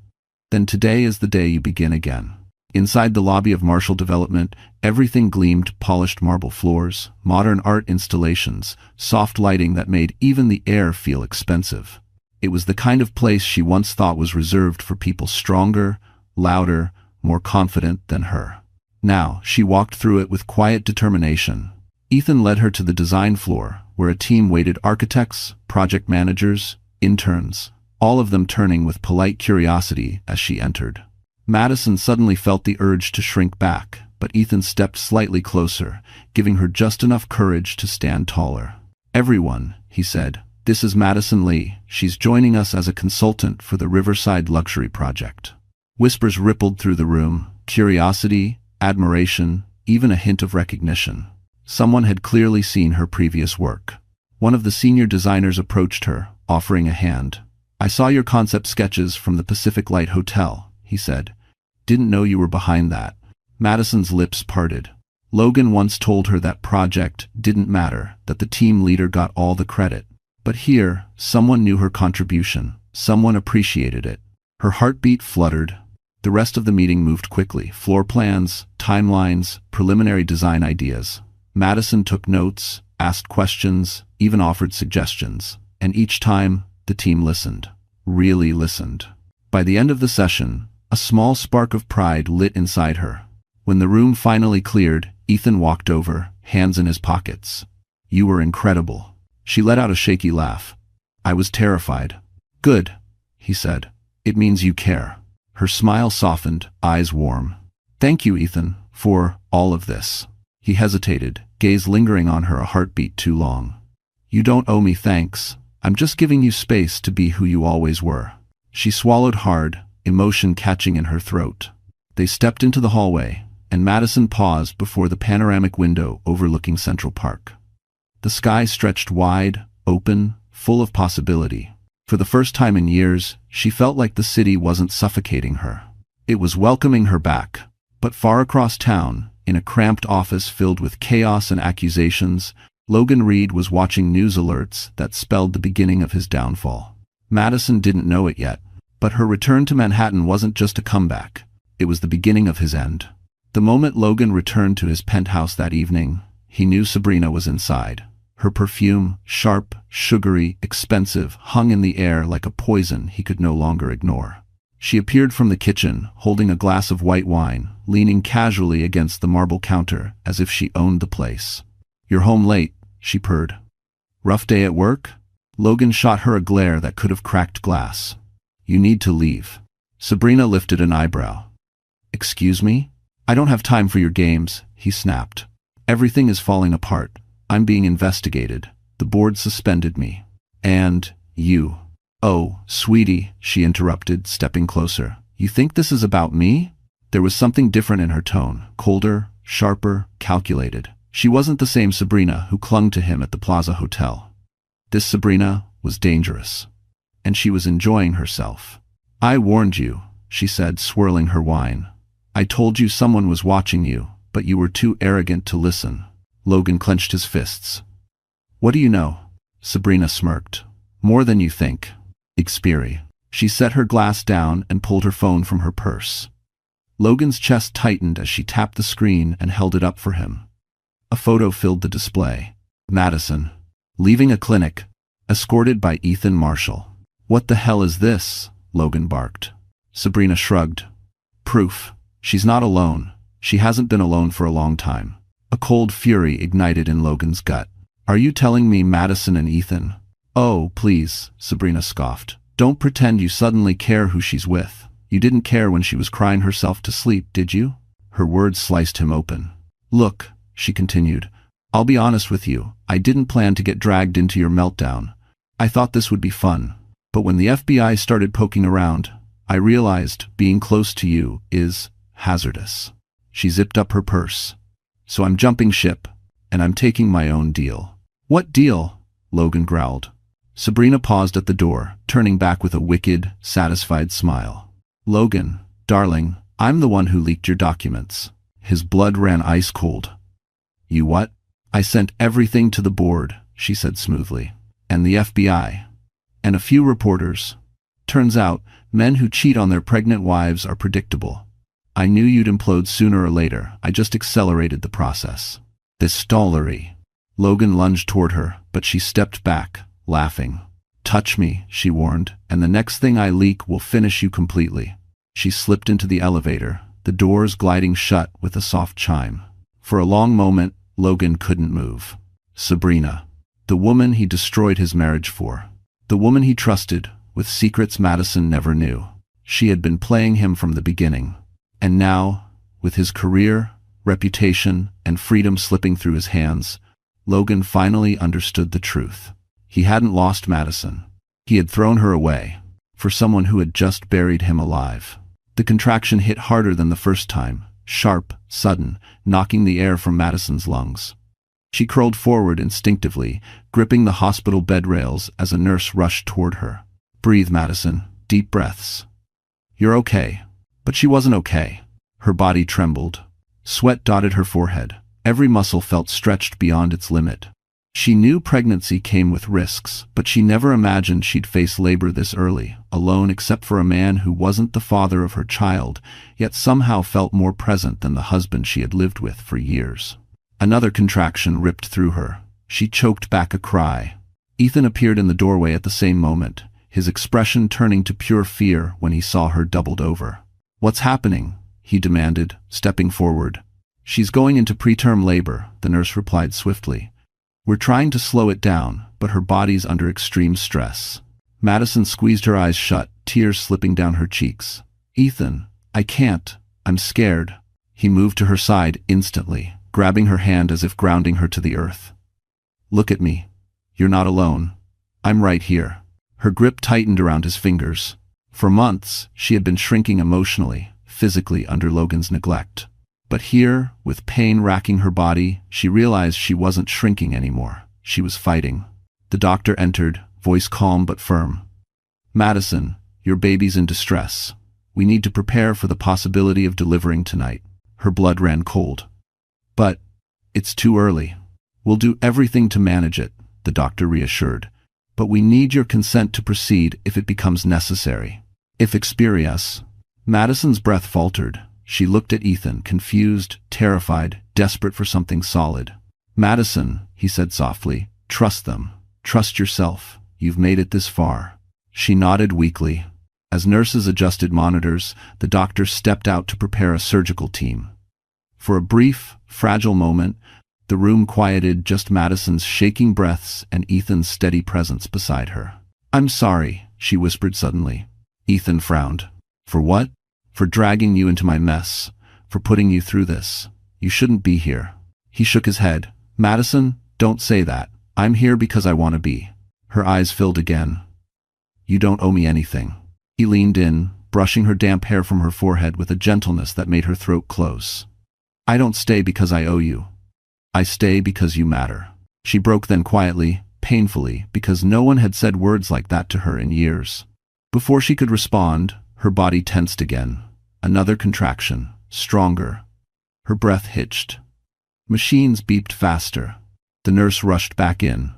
Then today is the day you begin again. Inside the lobby of Marshall Development, everything gleamed, polished marble floors, modern art installations, soft lighting that made even the air feel expensive. It was the kind of place she once thought was reserved for people stronger, louder, more confident than her. Now, she walked through it with quiet determination. Ethan led her to the design floor, where a team waited: architects, project managers, interns, all of them turning with polite curiosity as she entered. Madison suddenly felt the urge to shrink back, but Ethan stepped slightly closer, giving her just enough courage to stand taller. "Everyone," he said, "this is Madison Lee. She's joining us as a consultant for the Riverside Luxury Project." Whispers rippled through the room, curiosity, admiration, even a hint of recognition. Someone had clearly seen her previous work. One of the senior designers approached her, offering a hand. "I saw your concept sketches from the Pacific Light Hotel," he said. "Didn't know you were behind that." Madison's lips parted. Logan once told her that project didn't matter, that the team leader got all the credit. But here, someone knew her contribution. Someone appreciated it. Her heartbeat fluttered. The rest of the meeting moved quickly. Floor plans, timelines, preliminary design ideas. Madison took notes, asked questions, even offered suggestions. And each time, the team listened. Really listened. By the end of the session, a small spark of pride lit inside her. When the room finally cleared, Ethan walked over, hands in his pockets. "You were incredible." She let out a shaky laugh. "I was terrified." "Good," he said. "It means you care." Her smile softened, eyes warm. "Thank you, Ethan, for all of this." He hesitated, gaze lingering on her a heartbeat too long. "You don't owe me thanks. I'm just giving you space to be who you always were." She swallowed hard, emotion catching in her throat. They stepped into the hallway, and Madison paused before the panoramic window overlooking Central Park. The sky stretched wide, open, full of possibility. For the first time in years, she felt like the city wasn't suffocating her. It was welcoming her back. But far across town, in a cramped office filled with chaos and accusations, Logan Reed was watching news alerts that spelled the beginning of his downfall. Madison didn't know it yet, but her return to Manhattan wasn't just a comeback. It was the beginning of his end. The moment Logan returned to his penthouse that evening, he knew Sabrina was inside. Her perfume, sharp, sugary, expensive, hung in the air like a poison he could no longer ignore. She appeared from the kitchen, holding a glass of white wine, leaning casually against the marble counter as if she owned the place. "You're home late," she purred. "Rough day at work?" Logan shot her a glare that could have cracked glass. "You need to leave." Sabrina lifted an eyebrow. "Excuse me? I don't have time for your games," he snapped. "Everything is falling apart. I'm being investigated. The board suspended me. And you." "Oh, sweetie," she interrupted, stepping closer. "You think this is about me?" There was something different in her tone, colder, sharper, calculated. She wasn't the same Sabrina who clung to him at the Plaza Hotel. This Sabrina was dangerous. And she was enjoying herself. "I warned you," she said, swirling her wine. "I told you someone was watching you, but you were too arrogant to listen." Logan clenched his fists. "What do you know?" Sabrina smirked. "More than you think. Xperi." She set her glass down and pulled her phone from her purse. Logan's chest tightened as she tapped the screen and held it up for him. A photo filled the display. Madison, leaving a clinic, escorted by Ethan Marshall. "What the hell is this?" Logan barked. Sabrina shrugged. "Proof. She's not alone. She hasn't been alone for a long time." A cold fury ignited in Logan's gut. "Are you telling me Madison and Ethan?" "Oh, please," Sabrina scoffed. "Don't pretend you suddenly care who she's with. You didn't care when she was crying herself to sleep, did you?" Her words sliced him open. "Look," she continued, "I'll be honest with you. I didn't plan to get dragged into your meltdown. I thought this would be fun. But when the FBI started poking around, I realized being close to you is hazardous." She zipped up her purse. "So I'm jumping ship, and I'm taking my own deal." "What deal?" Logan growled. Sabrina paused at the door, turning back with a wicked, satisfied smile. "Logan, darling, I'm the one who leaked your documents." His blood ran ice cold. "You what?" "I sent everything to the board," she said smoothly. "And the FBI. And a few reporters. Turns out, men who cheat on their pregnant wives are predictable. I knew you'd implode sooner or later. I just accelerated the process." "This stallery." Logan lunged toward her, but she stepped back, laughing. "Touch me," she warned, "and the next thing I leak will finish you completely." She slipped into the elevator, the doors gliding shut with a soft chime. For a long moment, Logan couldn't move. Sabrina. The woman he destroyed his marriage for. The woman he trusted, with secrets Madison never knew. She had been playing him from the beginning. And now, with his career, reputation, and freedom slipping through his hands, Logan finally understood the truth. He hadn't lost Madison. He had thrown her away for someone who had just buried him alive. The contraction hit harder than the first time, sharp, sudden, knocking the air from Madison's lungs. She curled forward instinctively, gripping the hospital bed rails as a nurse rushed toward her. "Breathe, Madison. Deep breaths. You're okay." But she wasn't okay. Her body trembled. Sweat dotted her forehead. Every muscle felt stretched beyond its limit. She knew pregnancy came with risks, but she never imagined she'd face labor this early, alone except for a man who wasn't the father of her child, yet somehow felt more present than the husband she had lived with for years. Another contraction ripped through her. She choked back a cry. Ethan appeared in the doorway at the same moment, his expression turning to pure fear when he saw her doubled over. "What's happening?" he demanded, stepping forward. "She's going into preterm labor," the nurse replied swiftly. "We're trying to slow it down, but her body's under extreme stress." Madison squeezed her eyes shut, tears slipping down her cheeks. "Ethan, I can't. I'm scared." He moved to her side instantly, grabbing her hand as if grounding her to the earth. "Look at me. You're not alone. I'm right here." Her grip tightened around his fingers. For months, she had been shrinking emotionally, physically under Logan's neglect. But here, with pain racking her body, she realized she wasn't shrinking anymore. She was fighting. The doctor entered, voice calm but firm. "Madison, your baby's in distress. We need to prepare for the possibility of delivering tonight." Her blood ran cold. "But it's too early. We'll do everything to manage it," the doctor reassured. "But we need your consent to proceed if it becomes necessary." "If experience." Madison's breath faltered. She looked at Ethan, confused, terrified, desperate for something solid. "Madison," he said softly, "trust them. Trust yourself. You've made it this far." She nodded weakly. As nurses adjusted monitors, the doctor stepped out to prepare a surgical team. For a brief, fragile moment, the room quieted, just Madison's shaking breaths and Ethan's steady presence beside her. "I'm sorry," she whispered suddenly. Ethan frowned. "For what?" "For dragging you into my mess. For putting you through this. You shouldn't be here." He shook his head. "Madison, don't say that. I'm here because I want to be." Her eyes filled again. "You don't owe me anything." He leaned in, brushing her damp hair from her forehead with a gentleness that made her throat close. "I don't stay because I owe you. I stay because you matter." She broke then quietly, painfully, because no one had said words like that to her in years. Before she could respond, her body tensed again. Another contraction, stronger. Her breath hitched. Machines beeped faster. The nurse rushed back in.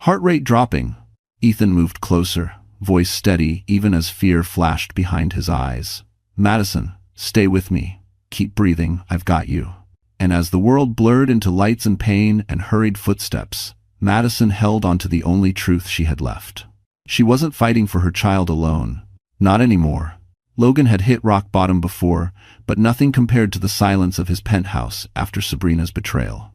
Heart rate dropping. Ethan moved closer, voice steady even as fear flashed behind his eyes. "Madison, stay with me. Keep breathing, I've got you." And as the world blurred into lights and pain and hurried footsteps, Madison held onto the only truth she had left. She wasn't fighting for her child alone. Not anymore. Logan had hit rock bottom before, but nothing compared to the silence of his penthouse after Sabrina's betrayal.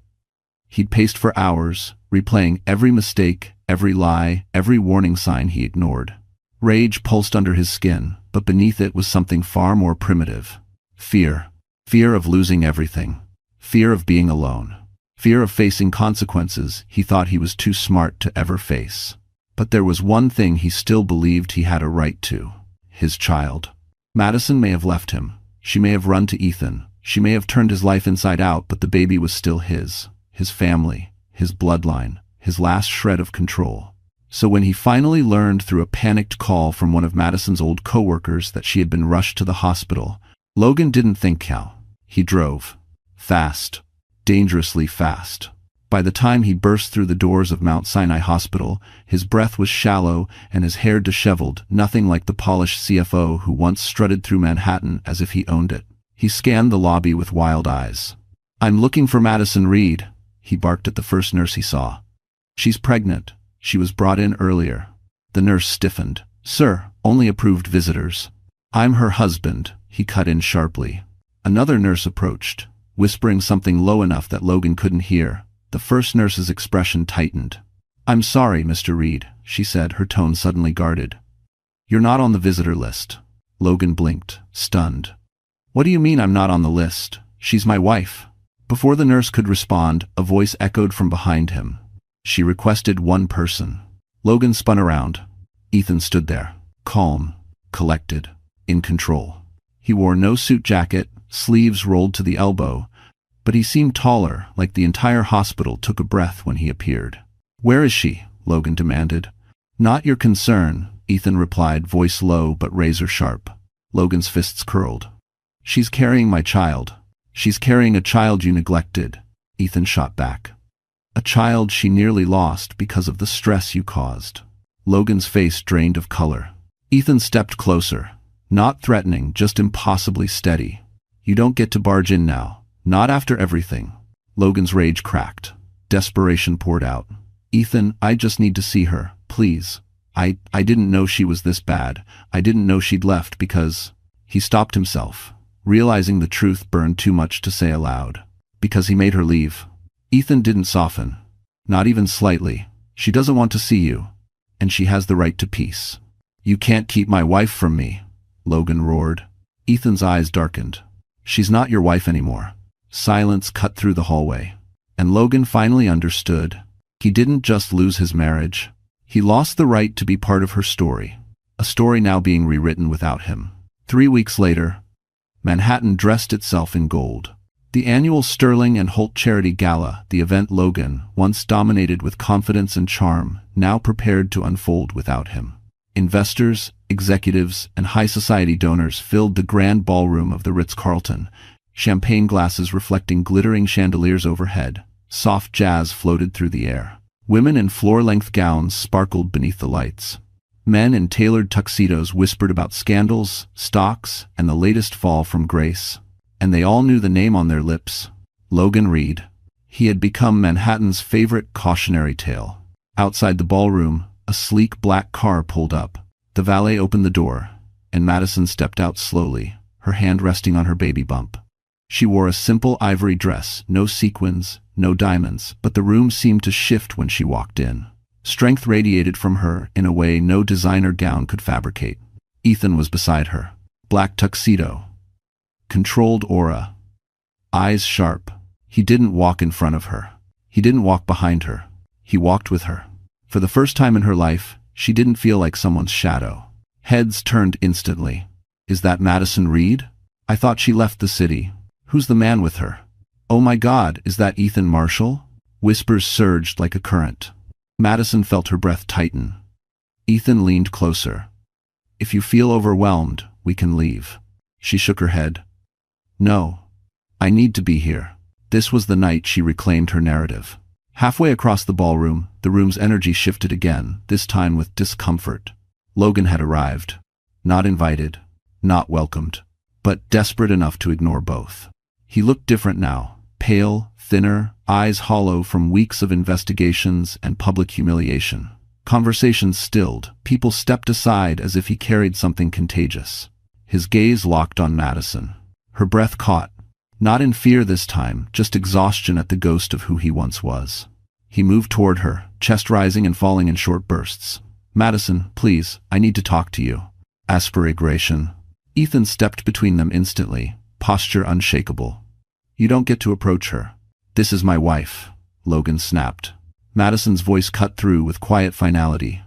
He'd paced for hours, replaying every mistake, every lie, every warning sign he ignored. Rage pulsed under his skin, but beneath it was something far more primitive. Fear. Fear of losing everything. Fear of being alone. Fear of facing consequences he thought he was too smart to ever face. But there was one thing he still believed he had a right to. His child. Madison may have left him. She may have run to Ethan. She may have turned his life inside out, but the baby was still his. His family. His bloodline. His last shred of control. So when he finally learned through a panicked call from one of Madison's old coworkers that she had been rushed to the hospital, Logan didn't think how. He drove. Fast. Dangerously fast. By the time he burst through the doors of Mount Sinai Hospital, his breath was shallow and his hair disheveled, nothing like the polished CFO who once strutted through Manhattan as if he owned it. He scanned the lobby with wild eyes. "I'm looking for Madison Reed," he barked at the first nurse he saw. "She's pregnant. She was brought in earlier." The nurse stiffened. "Sir, only approved visitors." "I'm her husband," he cut in sharply. Another nurse approached, whispering something low enough that Logan couldn't hear. The first nurse's expression tightened. "I'm sorry, Mr. Reed," she said, her tone suddenly guarded. You're not on the visitor list. Logan blinked, stunned. What do you mean I'm not on the list? She's my wife. Before the nurse could respond, a voice echoed from behind him. She requested one person. Logan spun around. Ethan stood there, calm, collected, in control. He wore no suit jacket, sleeves rolled to the elbow, but he seemed taller, like the entire hospital took a breath when he appeared. Where is she? Logan demanded. Not your concern, Ethan replied, voice low but razor sharp. Logan's fists curled. She's carrying my child. She's carrying a child you neglected, Ethan shot back. A child she nearly lost because of the stress you caused. Logan's face drained of color. Ethan stepped closer. Not threatening, just impossibly steady. You don't get to barge in now. Not after everything. Logan's rage cracked. Desperation poured out. Ethan, I just need to see her, please. I didn't know she was this bad. I didn't know she'd left because... He stopped himself, realizing the truth burned too much to say aloud. Because he made her leave. Ethan didn't soften. Not even slightly. She doesn't want to see you. And she has the right to peace. You can't keep my wife from me, Logan roared. Ethan's eyes darkened. She's not your wife anymore. Silence cut through the hallway. And Logan finally understood. He didn't just lose his marriage. He lost the right to be part of her story. A story now being rewritten without him. 3 weeks later, Manhattan dressed itself in gold. The annual Sterling and Holt Charity Gala, the event Logan, once dominated with confidence and charm, now prepared to unfold without him. Investors, executives, and high society donors filled the grand ballroom of the Ritz-Carlton, champagne glasses reflecting glittering chandeliers overhead. Soft jazz floated through the air. Women in floor-length gowns sparkled beneath the lights. Men in tailored tuxedos whispered about scandals, stocks, and the latest fall from grace. And they all knew the name on their lips. Logan Reed. He had become Manhattan's favorite cautionary tale. Outside the ballroom, a sleek black car pulled up. The valet opened the door, and Madison stepped out slowly, her hand resting on her baby bump. She wore a simple ivory dress, no sequins, no diamonds, but the room seemed to shift when she walked in. Strength radiated from her in a way no designer gown could fabricate. Ethan was beside her. Black tuxedo. Controlled aura. Eyes sharp. He didn't walk in front of her. He didn't walk behind her. He walked with her. For the first time in her life, she didn't feel like someone's shadow. Heads turned instantly. Is that Madison Reed? I thought she left the city. Who's the man with her? Oh my God, is that Ethan Marshall? Whispers surged like a current. Madison felt her breath tighten. Ethan leaned closer. If you feel overwhelmed, we can leave. She shook her head. No. I need to be here. This was the night she reclaimed her narrative. Halfway across the ballroom, the room's energy shifted again, this time with discomfort. Logan had arrived. Not invited, not welcomed, but desperate enough to ignore both. He looked different now, pale, thinner, eyes hollow from weeks of investigations and public humiliation. Conversations stilled. People stepped aside as if he carried something contagious. His gaze locked on Madison. Her breath caught. Not in fear this time, just exhaustion at the ghost of who he once was. He moved toward her, chest rising and falling in short bursts. Madison, please, I need to talk to you. Aspiration. Ethan stepped between them instantly, posture unshakable. You don't get to approach her. This is my wife, Logan snapped. Madison's voice cut through with quiet finality.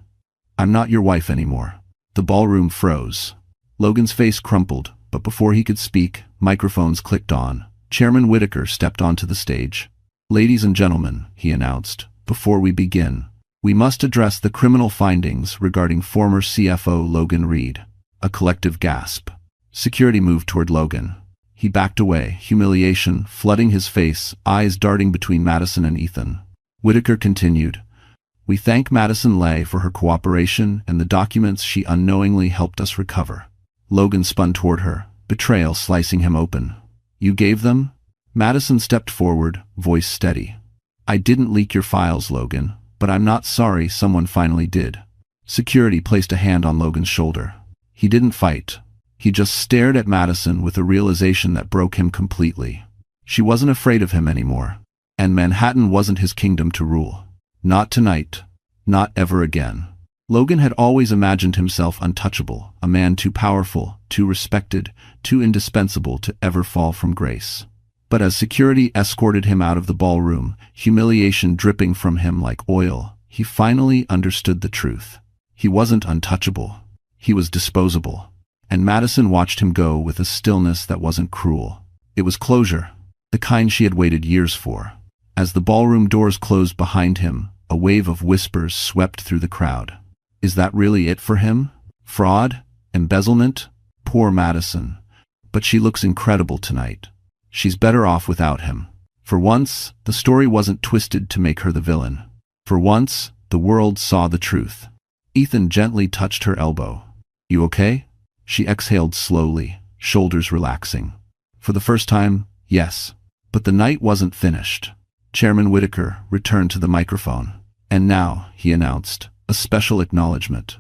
I'm not your wife anymore. The ballroom froze. Logan's face crumpled, but before he could speak, microphones clicked on. Chairman Whitaker stepped onto the stage. Ladies and gentlemen, he announced, before we begin, we must address the criminal findings regarding former CFO Logan Reed. A collective gasp. Security moved toward Logan. He backed away, humiliation flooding his face, eyes darting between Madison and Ethan. Whitaker continued, we thank Madison Lay for her cooperation and the documents she unknowingly helped us recover. Logan spun toward her, betrayal slicing him open. You gave them? Madison stepped forward, voice steady. I didn't leak your files, Logan, but I'm not sorry someone finally did. Security placed a hand on Logan's shoulder. He didn't fight. He just stared at Madison with a realization that broke him completely. She wasn't afraid of him anymore. And Manhattan wasn't his kingdom to rule. Not tonight. Not ever again. Logan had always imagined himself untouchable, a man too powerful, too respected, too indispensable to ever fall from grace. But as security escorted him out of the ballroom, humiliation dripping from him like oil, he finally understood the truth. He wasn't untouchable. He was disposable. And Madison watched him go with a stillness that wasn't cruel. It was closure, the kind she had waited years for. As the ballroom doors closed behind him, a wave of whispers swept through the crowd. Is that really it for him? Fraud? Embezzlement? Poor Madison. But she looks incredible tonight. She's better off without him. For once, the story wasn't twisted to make her the villain. For once, the world saw the truth. Ethan gently touched her elbow. You okay? She exhaled slowly, shoulders relaxing. For the first time, yes. But the night wasn't finished. Chairman Whitaker returned to the microphone. And now, he announced, a special acknowledgement.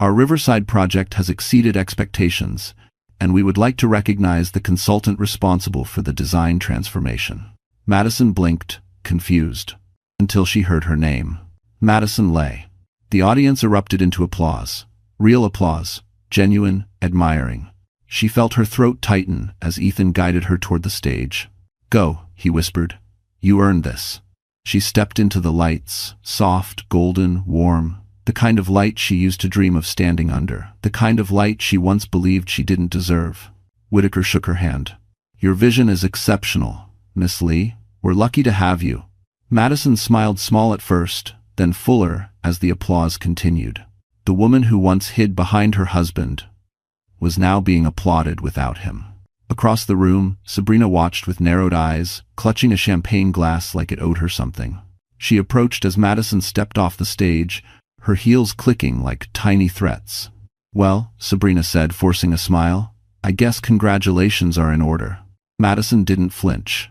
Our Riverside project has exceeded expectations, and we would like to recognize the consultant responsible for the design transformation. Madison blinked, confused, until she heard her name. Madison Lay. The audience erupted into applause. Real applause, genuine, admiring. She felt her throat tighten as Ethan guided her toward the stage. Go, he whispered. You earned this. She stepped into the lights, soft, golden, warm, the kind of light she used to dream of standing under, the kind of light she once believed she didn't deserve. Whitaker shook her hand. Your vision is exceptional, Miss Lee. We're lucky to have you. Madison smiled small at first, then fuller as the applause continued. The woman who once hid behind her husband was now being applauded without him. Across the room, Sabrina watched with narrowed eyes, clutching a champagne glass like it owed her something. She approached as Madison stepped off the stage, her heels clicking like tiny threats. Well, Sabrina said, forcing a smile, I guess congratulations are in order. Madison didn't flinch.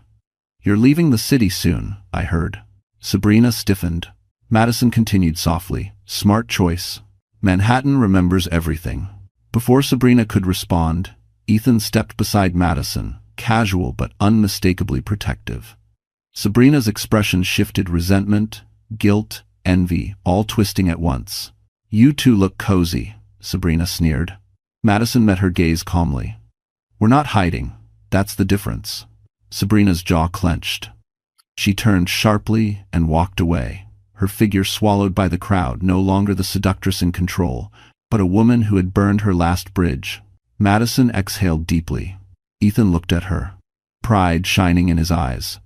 You're leaving the city soon, I heard. Sabrina stiffened. Madison continued softly, smart choice. Manhattan remembers everything. Before Sabrina could respond, Ethan stepped beside Madison, casual but unmistakably protective. Sabrina's expression shifted resentment, guilt, envy, all twisting at once. You two look cozy, Sabrina sneered. Madison met her gaze calmly. We're not hiding. That's the difference. Sabrina's jaw clenched. She turned sharply and walked away, her figure swallowed by the crowd, no longer the seductress in control, but a woman who had burned her last bridge. Madison exhaled deeply. Ethan looked at her, pride shining in his eyes.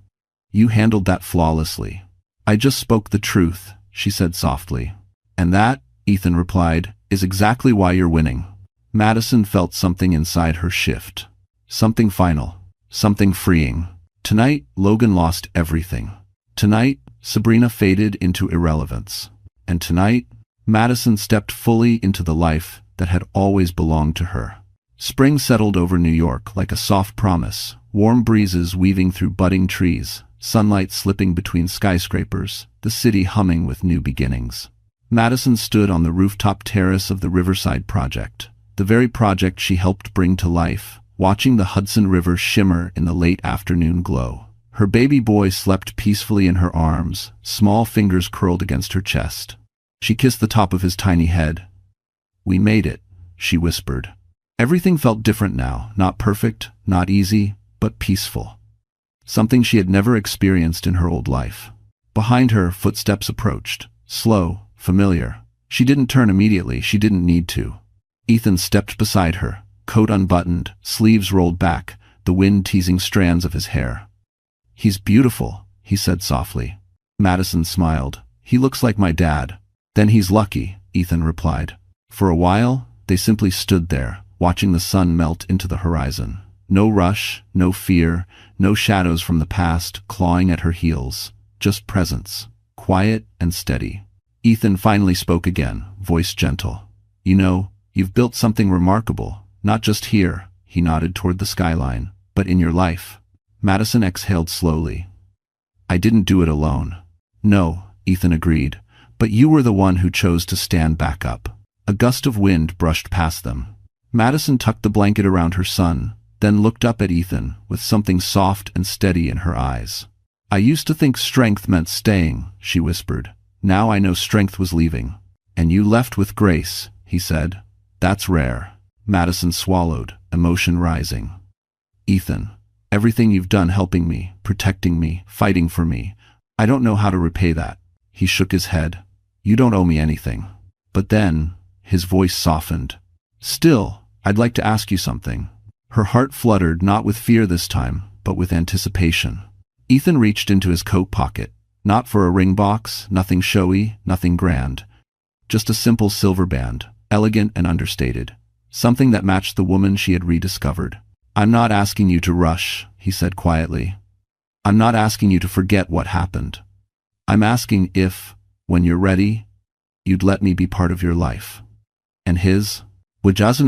You handled that flawlessly. I just spoke the truth, she said softly. And that, Ethan replied, is exactly why you're winning. Madison felt something inside her shift. Something final. Something freeing. Tonight, Logan lost everything. Tonight, Sabrina faded into irrelevance. And tonight, Madison stepped fully into the life that had always belonged to her. Spring settled over New York like a soft promise, warm breezes weaving through budding trees, sunlight slipping between skyscrapers, the city humming with new beginnings. Madison stood on the rooftop terrace of the Riverside project, the very project she helped bring to life, watching the Hudson River shimmer in the late afternoon glow. Her baby boy slept peacefully in her arms, small fingers curled against her chest. She kissed the top of his tiny head. We made it, she whispered. Everything felt different now, not perfect, not easy, but peaceful. Something she had never experienced in her old life. Behind her, footsteps approached, slow, familiar. She didn't turn immediately, she didn't need to. Ethan stepped beside her, coat unbuttoned, sleeves rolled back, the wind teasing strands of his hair. He's beautiful, he said softly. Madison smiled. He looks like my dad. Then he's lucky, Ethan replied. For a while, they simply stood there, watching the sun melt into the horizon. No rush, no fear, no shadows from the past clawing at her heels. Just presence, quiet and steady. Ethan finally spoke again, voice gentle. You know, you've built something remarkable, not just here, he nodded toward the skyline, but in your life. Madison exhaled slowly. I didn't do it alone. No, Ethan agreed, but you were the one who chose to stand back up. A gust of wind brushed past them. Madison tucked the blanket around her son, then looked up at Ethan with something soft and steady in her eyes. I used to think strength meant staying, she whispered. Now I know strength was leaving. "And you left with grace," he said. "That's rare." Madison swallowed, emotion rising. "Ethan, everything you've done helping me, protecting me, fighting for me, I don't know how to repay that." He shook his head. "You don't owe me anything." But then, his voice softened. "Still, I'd like to ask you something." Her heart fluttered, not with fear this time, but with anticipation. Ethan reached into his coat pocket, not for a ring box, nothing showy, nothing grand. Just a simple silver band, elegant and understated. Something that matched the woman she had rediscovered. "I'm not asking you to rush," he said quietly. "I'm not asking you to forget what happened. I'm asking if, when you're ready, you'd let me be part of your life." And his?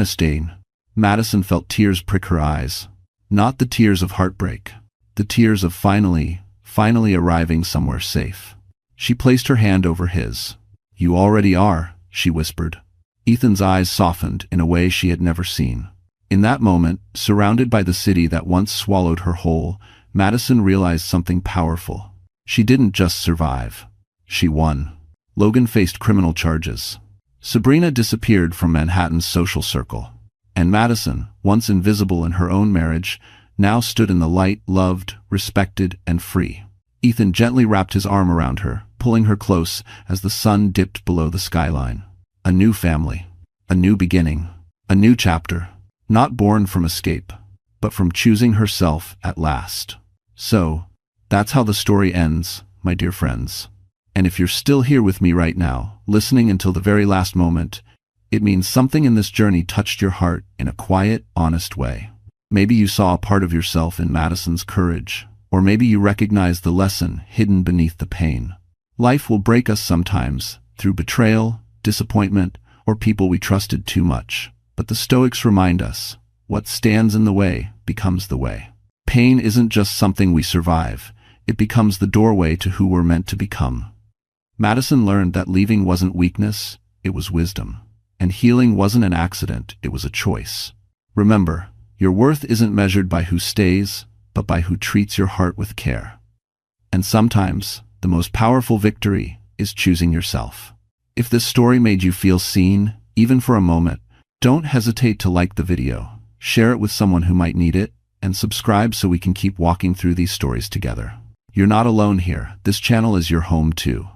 Stain. Madison felt tears prick her eyes. Not the tears of heartbreak. The tears of finally arriving somewhere safe. She placed her hand over his. "You already are," she whispered. Ethan's eyes softened in a way she had never seen. In that moment, surrounded by the city that once swallowed her whole, Madison realized something powerful. She didn't just survive. She won. Logan faced criminal charges. Sabrina disappeared from Manhattan's social circle. And Madison, once invisible in her own marriage, now stood in the light, loved, respected, and free. Ethan gently wrapped his arm around her, pulling her close as the sun dipped below the skyline. A new family. A new beginning. A new chapter. Not born from escape, but from choosing herself at last. So, that's how the story ends, my dear friends. And if you're still here with me right now, listening until the very last moment, it means something in this journey touched your heart in a quiet, honest way. Maybe you saw a part of yourself in Madison's courage, or maybe you recognized the lesson hidden beneath the pain. Life will break us sometimes, through betrayal, disappointment, or people we trusted too much. But the Stoics remind us, what stands in the way becomes the way. Pain isn't just something we survive, it becomes the doorway to who we're meant to become. Madison learned that leaving wasn't weakness, it was wisdom. And healing wasn't an accident, it was a choice. Remember, your worth isn't measured by who stays, but by who treats your heart with care. And sometimes, the most powerful victory is choosing yourself. If this story made you feel seen, even for a moment, don't hesitate to like the video, share it with someone who might need it, and subscribe so we can keep walking through these stories together. You're not alone here, this channel is your home too.